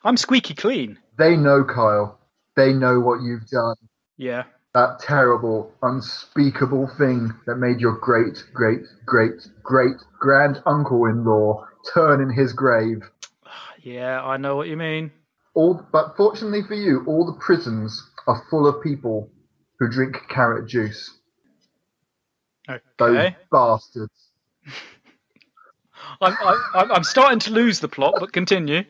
I'm squeaky clean. They know, Kyle. They know what you've done. Yeah. That terrible, unspeakable thing that made your great, great, great, great grand uncle-in-law turn in his grave. Yeah, I know what you mean. But fortunately for you, all the prisons are full of people who drink carrot juice. Okay. Those bastards. I'm starting to lose the plot, but continue.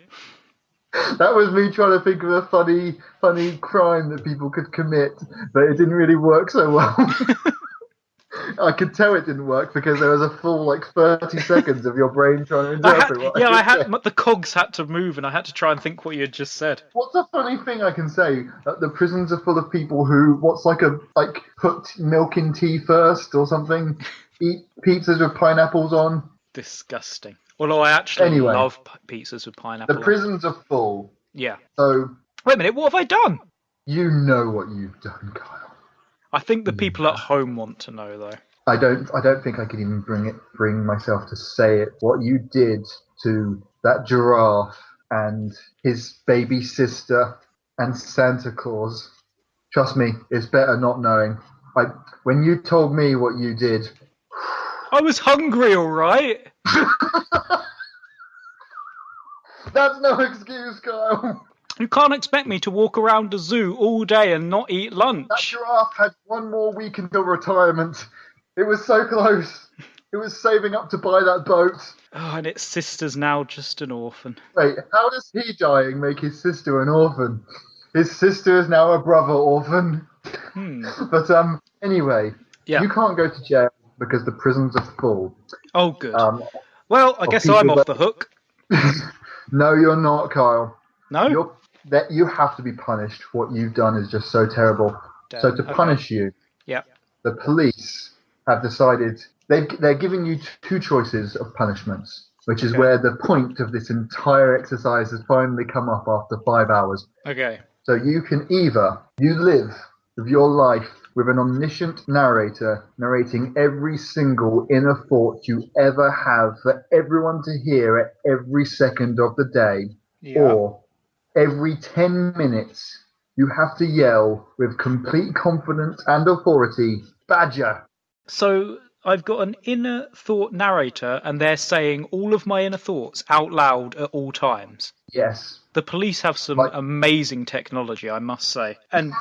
That was me trying to think of a funny crime that people could commit, but it didn't really work so well. I could tell it didn't work because there was a full 30 seconds of your brain trying to interpret the cogs had to move, and I had to try and think what you had just said. What's a funny thing I can say? The prisons are full of people who put milk in tea first or something, eat pizzas with pineapples on. Disgusting. Although I actually love pizzas with pineapple. The prisons are full. Yeah. So wait a minute, what have I done? You know what you've done, Kyle. I think the people at home want to know, though. I don't think I could even bring myself to say it. What you did to that giraffe and his baby sister and Santa Claus. Trust me, it's better not knowing. When you told me what you did, I was hungry, all right. That's no excuse, Kyle. You can't expect me to walk around the zoo all day and not eat lunch. That giraffe had one more week until retirement. It was so close. It was saving up to buy that boat. Oh, and its sister's now just an orphan. Wait, how does he dying make his sister an orphan? His sister is now a brother orphan. But anyway, you can't go to jail because the prisons are full. Oh, good. Well, I guess I'm off the hook. No, you're not, Kyle. No? You have to be punished. What you've done is just so terrible. Damn. So to punish you, the police have decided they're giving you two choices of punishments. which is Okay. where the point of this entire exercise has finally come up after 5 hours. Okay. So you can either you live with your life with an omniscient narrator narrating every single inner thought you ever have for everyone to hear at every second of the day, Yeah. or every 10 minutes you have to yell with complete confidence and authority, Badger. So I've got an inner thought narrator, and they're saying all of my inner thoughts out loud at all times. Yes. The police have some Like, amazing technology, I must say, and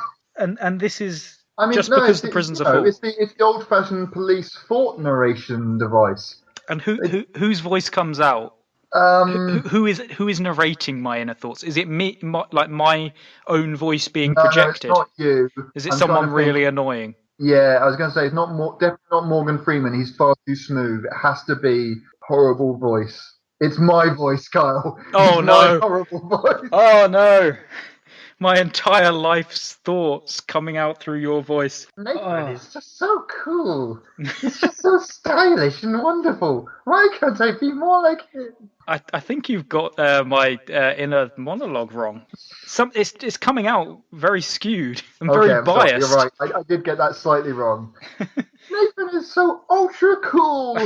this is I mean, just no, because the prisons are full. it's the old-fashioned police thought narration device. And whose voice comes out? Um, Who is narrating my inner thoughts? Is it me, like my own voice being no, it's projected? not you. Is it I'm trying someone to think. really annoying? Yeah, I was going to say it's not definitely not Morgan Freeman. He's far too smooth. It has to be horrible voice. It's my voice, Kyle. It's Oh my no! horrible voice. Oh no! My entire life's thoughts coming out through your voice. Nathan Oh. is just so cool. He's just so stylish and wonderful. Why can't I be more like him? I think you've got my inner monologue wrong. It's coming out very skewed and Okay, very I'm sorry. biased. You're right. I did get that slightly wrong. Nathan is so ultra cool.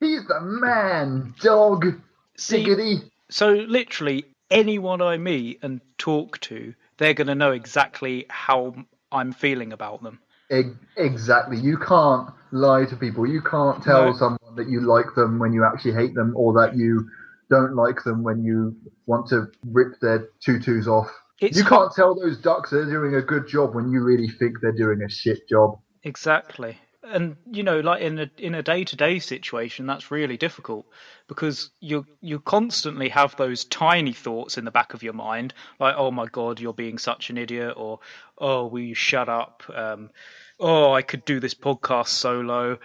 He's the man, dog. See, Diggity. so literally anyone I meet and talk to, they're going to know exactly how I'm feeling about them. Exactly. You can't lie to people. You can't tell No. someone that you like them when you actually hate them, or that you don't like them when you want to rip their tutus off. It's You can't tell those ducks they're doing a good job when you really think they're doing a shit job. Exactly. And like in a day-to-day situation, that's really difficult because you constantly have those tiny thoughts in the back of your mind, like, oh my God, you're being such an idiot, or oh, will you shut up? Oh, I could do this podcast solo.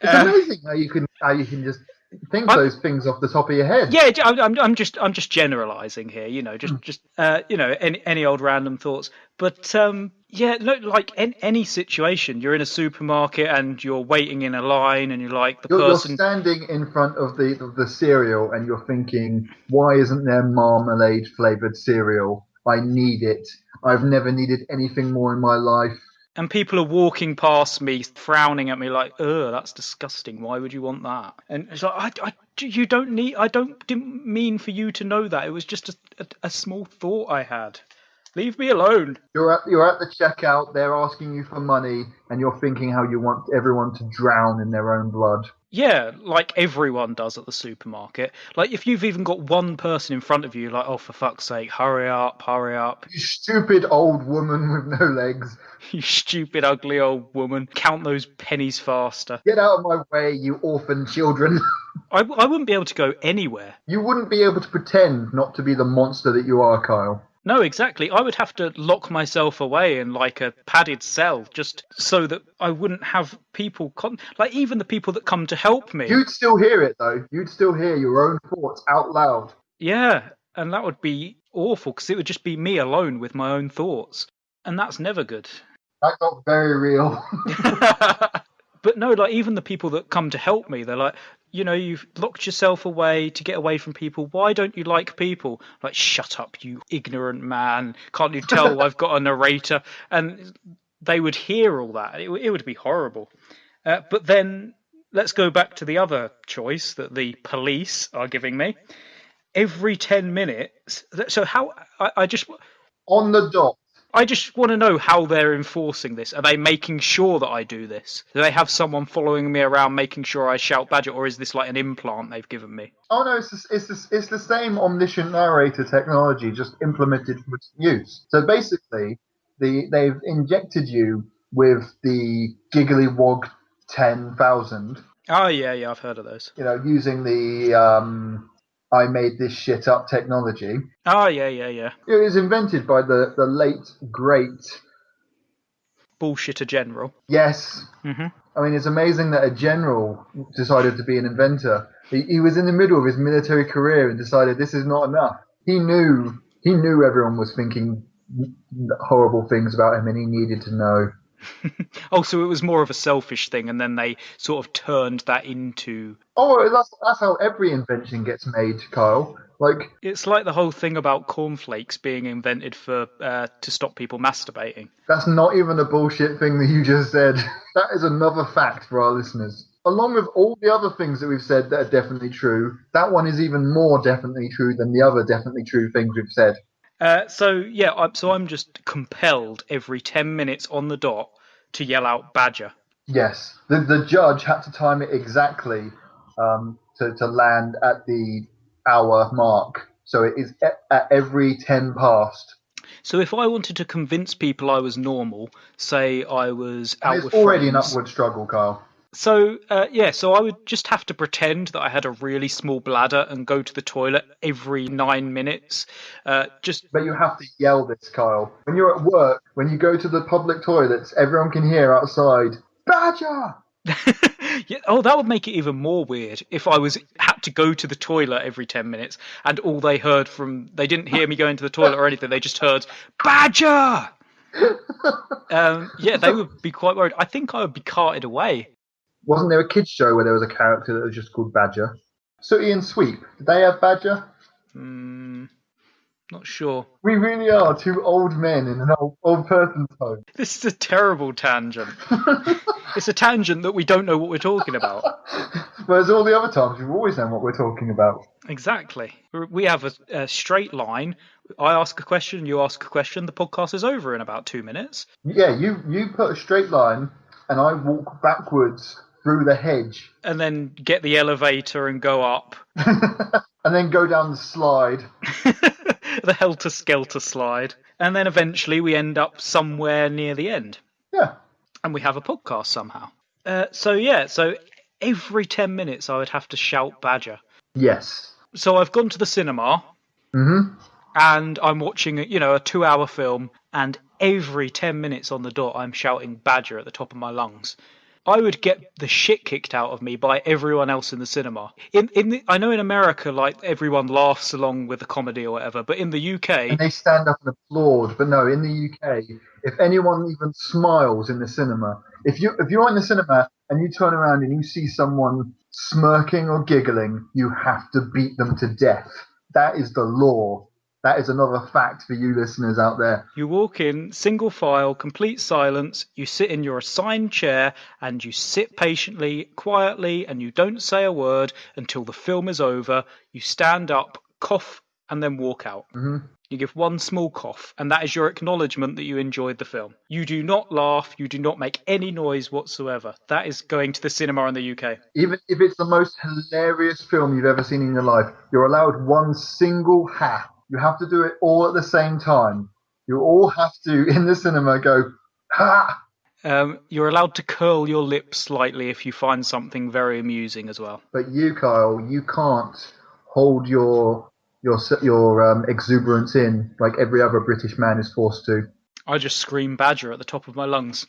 It's amazing how you can just think those things off the top of your head. Yeah, I'm just generalizing here, just any old random thoughts. But yeah, no, like in any situation, you're in a supermarket and you're waiting in a line, and you're like the You're person. standing in front of the cereal and you're thinking, why isn't there marmalade flavored cereal? I need it. I've never needed anything more in my life. And people are walking past me, frowning at me like, "Ugh, that's disgusting. Why would you want that?" And it's like, you don't need. Didn't mean for you to know that. It was just a small thought I had. Leave me alone. You're at the checkout. They're asking you for money, and you're thinking how you want everyone to drown in their own blood. Yeah, like everyone does at the supermarket. Like if you've even got one person in front of you, like, oh, for fuck's sake, hurry up, hurry up. You stupid old woman with no legs. You stupid, ugly old woman. Count those pennies faster. Get out of my way, you orphan children. I wouldn't be able to go anywhere. You wouldn't be able to pretend not to be the monster that you are, Kyle. No, exactly. I would have to lock myself away in like a padded cell just so that I wouldn't have people, like even the people that come to help me. You'd still hear it, though. You'd still hear your own thoughts out loud. Yeah, and that would be awful because it would just be me alone with my own thoughts. And that's never good. That got very real. But no, like even the people that come to help me, they're like, you've locked yourself away to get away from people. Why don't you like people? Like, shut up, you ignorant man. Can't you tell I've got a narrator? And they would hear all that. It would be horrible. But then let's go back to the other choice that the police are giving me. Every 10 minutes. So how I just... On the dot. I just want to know how they're enforcing this. Are they making sure that I do this? Do they have someone following me around making sure I shout Badger, or is this like an implant they've given me? Oh no, it's the same omniscient narrator technology, just implemented for use. So basically, they've injected you with the Giggly Wog 10,000. Oh yeah, I've heard of those. Using the I made this shit up technology. Oh yeah. It was invented by the late great Bullshitter general. Yes. Mm-hmm. I mean, it's amazing that a general decided to be an inventor. He was in the middle of his military career and decided this is not enough. He knew everyone was thinking horrible things about him, and he needed to know. Oh, so it was more of a selfish thing, and then they sort of turned that into. Oh, that's how every invention gets made, Kyle. Like, It's like the whole thing about cornflakes being invented for to stop people masturbating. that's not even a bullshit thing that you just said. That is another fact for our listeners. Along with all the other things that we've said that are definitely true, that one is even more definitely true than the other definitely true things we've said. So I'm just compelled every 10 minutes on the dot to yell out badger. Yes, the judge had to time it exactly to land at the hour mark. So it is at every 10 past. So if I wanted to convince people I was normal, say I was And out it's with already an friends. upward struggle, Kyle. So I would just have to pretend that I had a really small bladder and go to the toilet every 9 minutes. But you have to yell this, Kyle. When you're at work, when you go to the public toilets, everyone can hear outside, Badger! Yeah, oh, that would make it even more weird if I had to go to the toilet every 10 minutes and all they didn't hear me going to the toilet or anything. They just heard badger. They would be quite worried. I think I would be carted away. Wasn't there a kids show where there was a character that was just called Badger? Sooty and Sweep, did they have Badger? Not sure. We really are two old men in an old person's home. This is a terrible tangent. It's a tangent that we don't know what we're talking about. Whereas all the other times, we've always known what we're talking about. Exactly. We have a straight line. I ask a question, you ask a question. The podcast is over in about 2 minutes. Yeah, you put a straight line, and I walk backwards through the hedge. And then get the elevator and go up. And then go down the slide. The helter-skelter slide. And then eventually we end up somewhere near the end. Yeah. And we have a podcast somehow. So every 10 minutes I would have to shout badger. Yes. So I've gone to the cinema. Mm-hmm. And I'm watching a 2-hour film, and every 10 minutes on the dot I'm shouting badger at the top of my lungs. I would get the shit kicked out of me by everyone else in the cinema. I know in America, like, everyone laughs along with the comedy or whatever, but in the UK... And they stand up and applaud. But no, in the UK, if anyone even smiles in the cinema, if you're in the cinema and you turn around and you see someone smirking or giggling, you have to beat them to death. That is the law. That is another fact for you listeners out there. You walk in, single file, complete silence, you sit in your assigned chair, and you sit patiently, quietly, and you don't say a word until the film is over. You stand up, cough, and then walk out. Mm-hmm. You give one small cough, and that is your acknowledgement that you enjoyed the film. You do not laugh, you do not make any noise whatsoever. That is going to the cinema in the UK. Even if it's the most hilarious film you've ever seen in your life, you're allowed one single ha. You have to do it all at the same time. You all have to, in the cinema, go, ha! You're allowed to curl your lips slightly if you find something very amusing as well. But you, Kyle, you can't hold your exuberance in like every other British man is forced to. I just scream badger at the top of my lungs.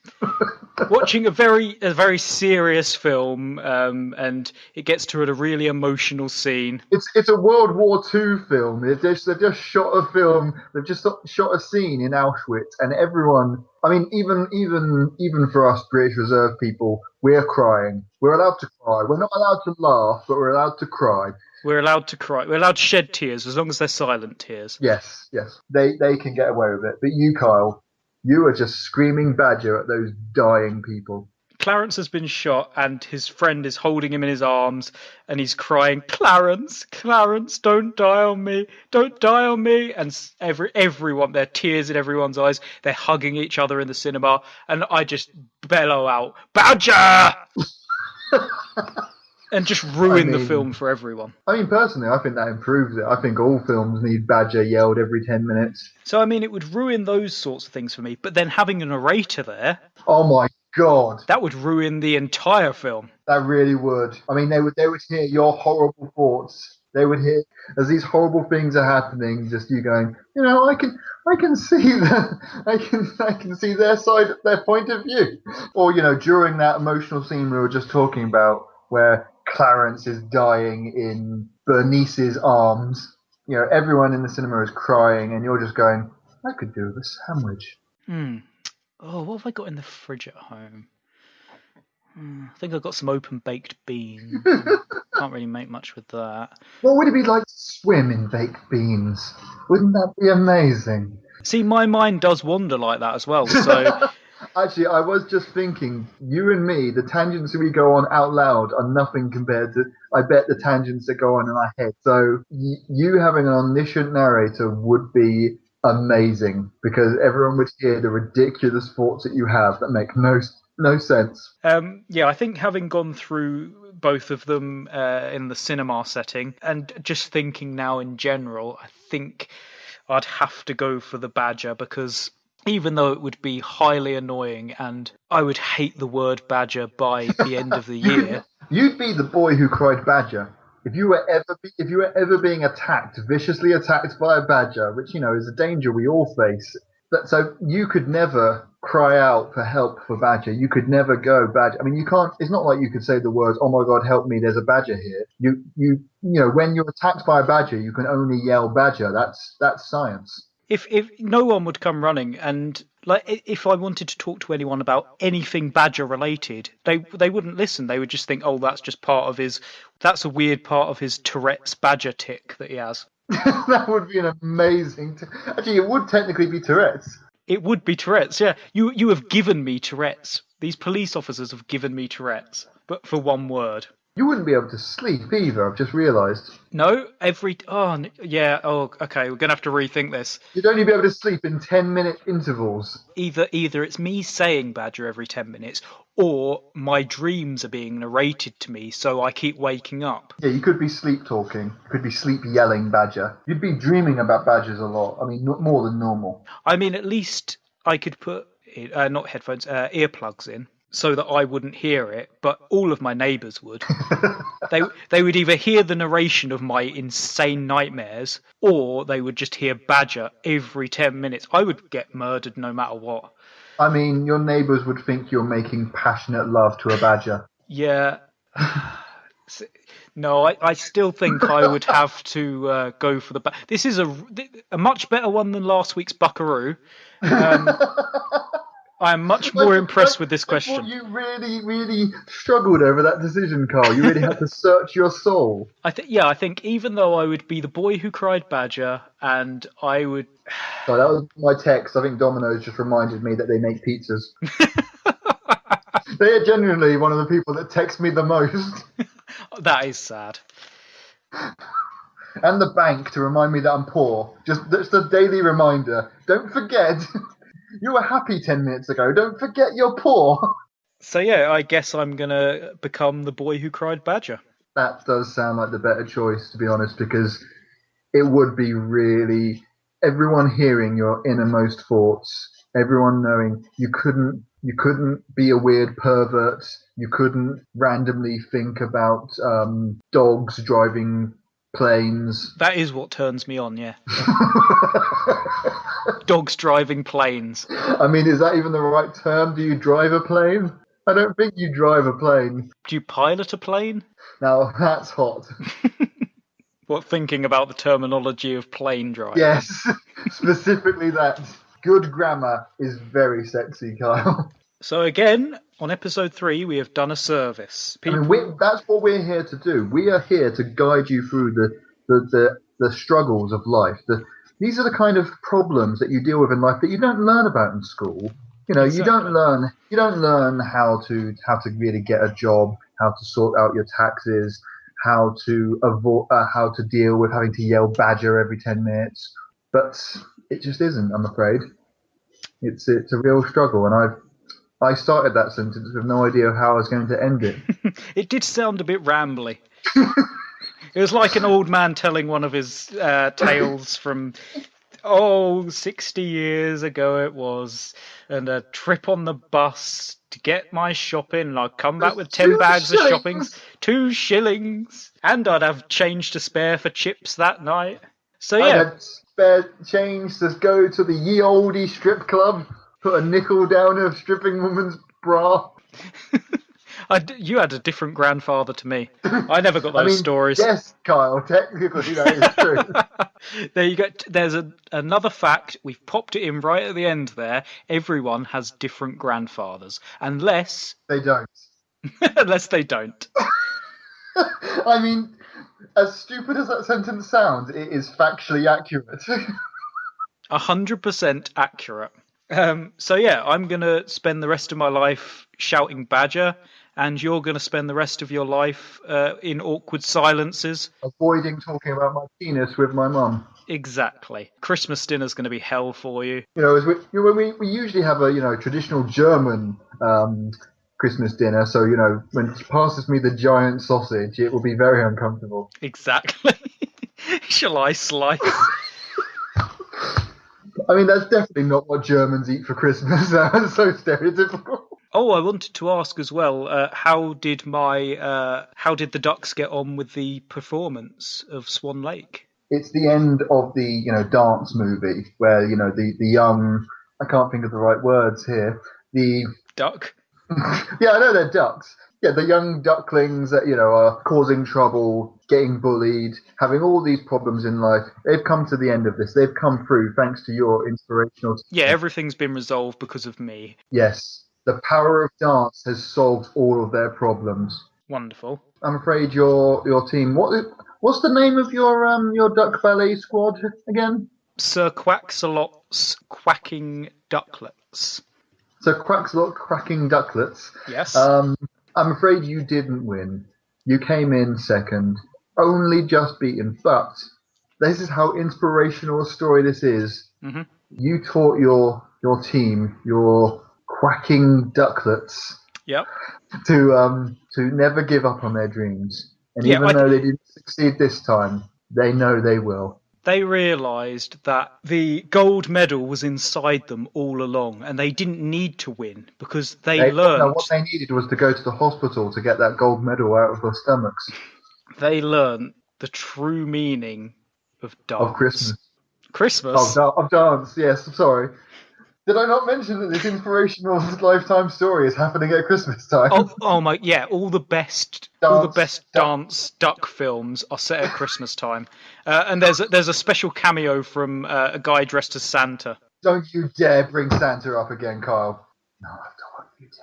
Watching a very serious film, and it gets to a really emotional scene. It's a World War II film. They've just shot a film. They've just shot a scene in Auschwitz, and everyone. I mean, even for us British Reserve people, we're crying. We're allowed to cry. We're not allowed to laugh, but we're allowed to cry. We're allowed to cry. We're allowed to shed tears as long as they're silent tears. Yes. They can get away with it. But you, Kyle, you are just screaming badger at those dying people. Clarence has been shot, and his friend is holding him in his arms, and he's crying, Clarence, don't die on me, don't die on me. And everyone, there are tears in everyone's eyes. They're hugging each other in the cinema, and I just bellow out, Badger! And just ruin the film for everyone. I mean, personally, I think that improves it. I think all films need badger yelled every 10 minutes. So, I mean, it would ruin those sorts of things for me, but then having a narrator there... Oh my God. That would ruin the entire film. That really would. I mean, they would hear your horrible thoughts. They would hear, as these horrible things are happening, just you going, I can see I can see their side, their point of view. Or, during that emotional scene we were just talking about, where Clarence is dying in Bernice's arms. Everyone in the cinema is crying, and you're just going, I could do with a sandwich. Oh, what have I got in the fridge at home? I think I've got some open baked beans. Can't really make much with that. What would it be like to swim in baked beans? Wouldn't that be amazing? See, my mind does wander like that as well. So Actually, I was just thinking, you and me, the tangents we go on out loud are nothing compared to, I bet, the tangents that go on in our head. So you having an omniscient narrator would be amazing because everyone would hear the ridiculous thoughts that you have that make no sense. yeah, I think having gone through both of them in the cinema setting and just thinking now in general, I think I'd have to go for the badger because even though it would be highly annoying and I would hate the word badger by the end of the year. You'd be the boy who cried badger. If you were ever being attacked, viciously attacked by a badger, which is a danger we all face. But so you could never cry out for help for badger. You could never go badger. I mean, you can't. It's not like you could say the words, "Oh my God, help me! There's a badger here." When you're attacked by a badger, you can only yell badger. That's science. If no one would come running, and like if I wanted to talk to anyone about anything badger related, they wouldn't listen. They would just think, oh, that's just part of his. That's a weird part of his Tourette's badger tick that he has. That would be an amazing. Actually, it would technically be Tourette's. It would be Tourette's. Yeah, you have given me Tourette's. These police officers have given me Tourette's, but for one word. You wouldn't be able to sleep either, I've just realised. No, yeah, okay, we're going to have to rethink this. You'd only be able to sleep in 10-minute intervals. Either it's me saying badger every 10 minutes, or my dreams are being narrated to me, so I keep waking up. Yeah, you could be sleep talking. You could be sleep yelling badger. You'd be dreaming about badgers a lot. I mean, more than normal. I mean, at least I could put, not headphones, earplugs in, so that I wouldn't hear it, but all of my neighbours would. They would either hear the narration of my insane nightmares, or they would just hear badger every 10 minutes. I would get murdered no matter what. I mean, your neighbours would think you're making passionate love to a badger. Yeah. No, I still think I would have to go for the... This is a much better one than last week's Buckaroo. I'm much more impressed with this question. You really, really struggled over that decision, Carl. You really had to search your soul. I think even though I would be the boy who cried badger, and I would... So that was my text. I think Domino's just reminded me that they make pizzas. They are genuinely one of the people that text me the most. That is sad. And the bank to remind me that I'm poor. Just a daily reminder. Don't forget... You were happy 10 minutes ago. Don't forget you're poor. So yeah, I guess I'm going to become the boy who cried badger. That does sound like the better choice, to be honest, because it would be really... Everyone hearing your innermost thoughts, everyone knowing you couldn't be a weird pervert, you couldn't randomly think about dogs driving planes. That is what turns me on, yeah. Dogs driving planes. I mean, is that even the right term? Do you drive a plane? I don't think you drive a plane. Do you pilot a plane? Now, that's hot. What, thinking about the terminology of plane driving? Yes, specifically that. Good grammar is very sexy, Kyle. So again, on episode 3, we have done a service. That's what we're here to do. We are here to guide you through the struggles of life. These are the kind of problems that you deal with in life that you don't learn about in school. Exactly. You don't learn how to really get a job, how to sort out your taxes, how to deal with having to yell badger every 10 minutes. But it just isn't, I'm afraid. It's a real struggle, and I started that sentence with no idea how I was going to end it. It did sound a bit rambly. It was like an old man telling one of his tales from, 60 years ago it was, and a trip on the bus to get my shopping, and I'd come back with 10 bags of shoppings, 2 shillings, and I'd have change to spare for chips that night. So yeah. I had spare change to go to the ye olde strip club, put a nickel down a stripping woman's bra. You had a different grandfather to me. I never got those stories. Yes, Kyle, technically that is true. There you go. There's another fact. We've popped it in right at the end there. Everyone has different grandfathers, unless They don't. unless they don't. I mean, as stupid as that sentence sounds, it is factually accurate. 100% accurate. So yeah, I'm gonna spend the rest of my life shouting badger, and you're gonna spend the rest of your life in awkward silences. Avoiding talking about my penis with my mum. Exactly. Christmas dinner's gonna be hell for you. As when we usually have a traditional German Christmas dinner, so when she passes me the giant sausage, it will be very uncomfortable. Exactly. Shall I slice? I mean, that's definitely not what Germans eat for Christmas. That's so stereotypical. Oh, I wanted to ask as well. How did the Ducks get on with the performance of Swan Lake? It's the end of the dance movie where the young, I can't think of the right words here. The Duck. Yeah, I know they're ducks. Yeah, the young ducklings that are causing trouble, getting bullied, having all these problems in life. They've come to the end of this. They've come through thanks to your inspirational. Yeah, everything's been resolved because of me. Yes, the power of dance has solved all of their problems. Wonderful. I'm afraid your team. What's the name of your duck ballet squad again? Sir Quacksalot's Quacking Ducklets. So Quacksalot Cracking Ducklets. Yes. I'm afraid you didn't win. You came in second, only just beaten. But this is how inspirational a story this is. Mm-hmm. You taught your team, your quacking ducklets, Yep. to never give up on their dreams. And even though they didn't succeed this time, they know they will. They realised that the gold medal was inside them all along, and they didn't need to win because they learned. No, what they needed was to go to the hospital to get that gold medal out of their stomachs. They learned the true meaning of dance. Of Christmas. Christmas? Of dance, yes, sorry. Did I not mention that this inspirational lifetime story is happening at Christmas time? Oh my, yeah! All the best dance duck films are set at Christmas time, and there's a special cameo from a guy dressed as Santa. Don't you dare bring Santa up again, Kyle. No, I've told you did.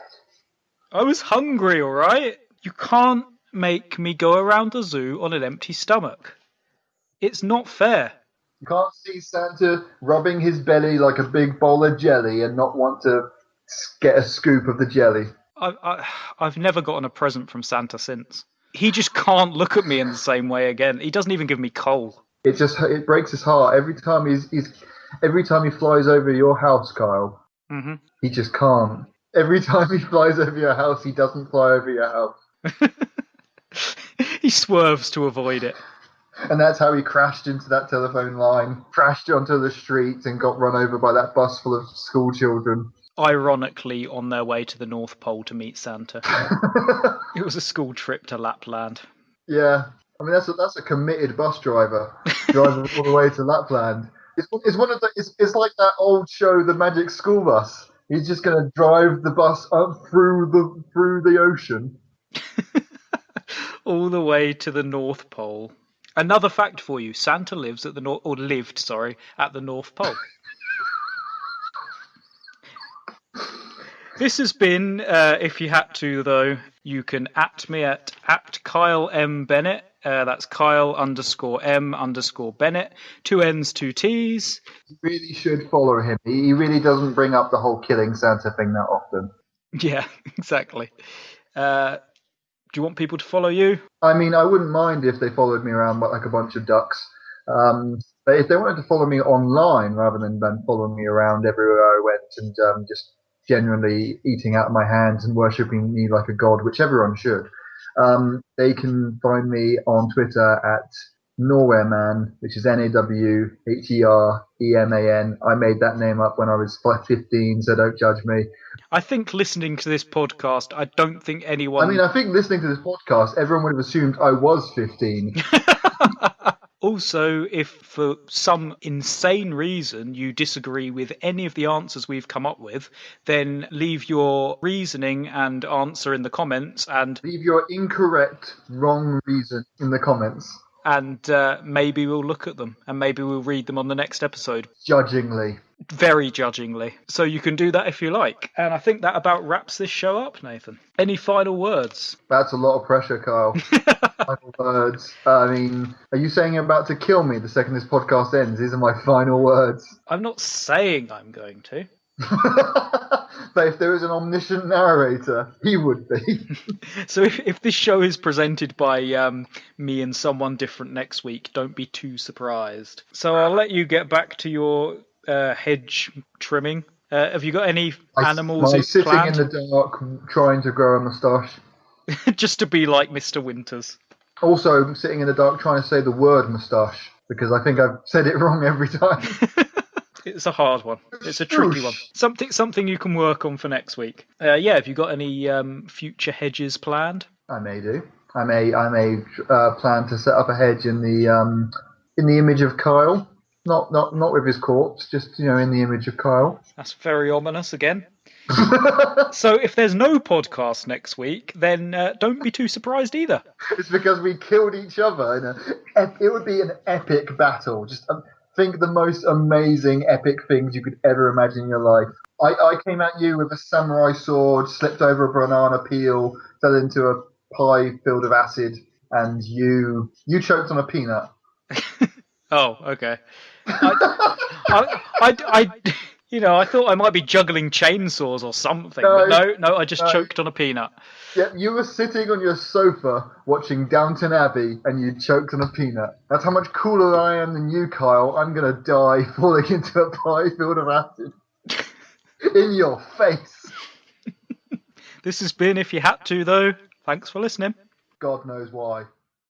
I was hungry, all right. You can't make me go around the zoo on an empty stomach. It's not fair. You can't see Santa rubbing his belly like a big bowl of jelly and not want to get a scoop of the jelly. I've never gotten a present from Santa since. He just can't look at me in the same way again. He doesn't even give me coal. It breaks his heart every time every time he flies over your house, Kyle. Mm-hmm. He just can't. Every time he flies over your house, he doesn't fly over your house. He swerves to avoid it. And that's how he crashed into that telephone line, crashed onto the street, and got run over by that bus full of school children. Ironically, on their way to the North Pole to meet Santa. It was a school trip to Lapland. Yeah, I mean that's a committed bus driver driving all the way to Lapland. It's one of the it's like that old show, The Magic School Bus. He's just going to drive the bus up through the ocean, all the way to the North Pole. Another fact for you: Santa lived at the North Pole. This has been, if you had to though, you can @ me at Kyle M Bennett. That's Kyle _M Bennett. 2 N's, 2 T's. You really should follow him. He really doesn't bring up the whole killing Santa thing that often. Yeah, exactly. Do you want people to follow you? I mean, I wouldn't mind if they followed me around like a bunch of ducks. But if they wanted to follow me online rather than following me around everywhere I went and just generally eating out of my hands and worshipping me like a god, which everyone should, they can find me on Twitter at Norwereman, which is NAWHEREMAN. I made that name up when I was 15, so don't judge me. I think listening to this podcast, I don't think anyone... I mean, I think listening to this podcast, everyone would have assumed I was 15. Also, if for some insane reason you disagree with any of the answers we've come up with, then leave your reasoning and answer in the comments and... Leave your incorrect, wrong reason in the comments. and maybe we'll look at them, and maybe we'll read them on the next episode. Judgingly. Very judgingly. So you can do that if you like. And I think that about wraps this show up, Nathan. Any final words? That's a lot of pressure, Kyle. Final words. I mean, are you saying you're about to kill me the second this podcast ends? These are my final words. I'm not saying I'm going to. But if there is an omniscient narrator, he would be. So if this show is presented by me and someone different next week, don't be too surprised. So I'll let you get back to your hedge trimming. Have you got any animals sitting planned? in the dark, trying to grow a moustache. Just to be like Mr. Winters. Also, sitting in the dark, trying to say the word moustache, because I think I've said it wrong every time. It's a hard one. It's a tricky one. Something you can work on for next week. Yeah, have you got any future hedges planned? I may do. I may plan to set up a hedge in the image of Kyle. Not with his corpse, just in the image of Kyle. That's very ominous again. So if there's no podcast next week, then don't be too surprised either. It's because we killed each other. It would be an epic battle. Just think the most amazing epic things you could ever imagine in your life. I came at you with a samurai sword, slipped over a banana peel, fell into a pie filled with acid, and you choked on a peanut. Oh, okay. I thought I might be juggling chainsaws or something, but no, I just choked on a peanut. Yeah, you were sitting on your sofa watching Downton Abbey, and you choked on a peanut. That's how much cooler I am than you, Kyle. I'm gonna die falling into a pie filled with acid. In your face. This has been If You Had To, though. Thanks for listening. God knows why.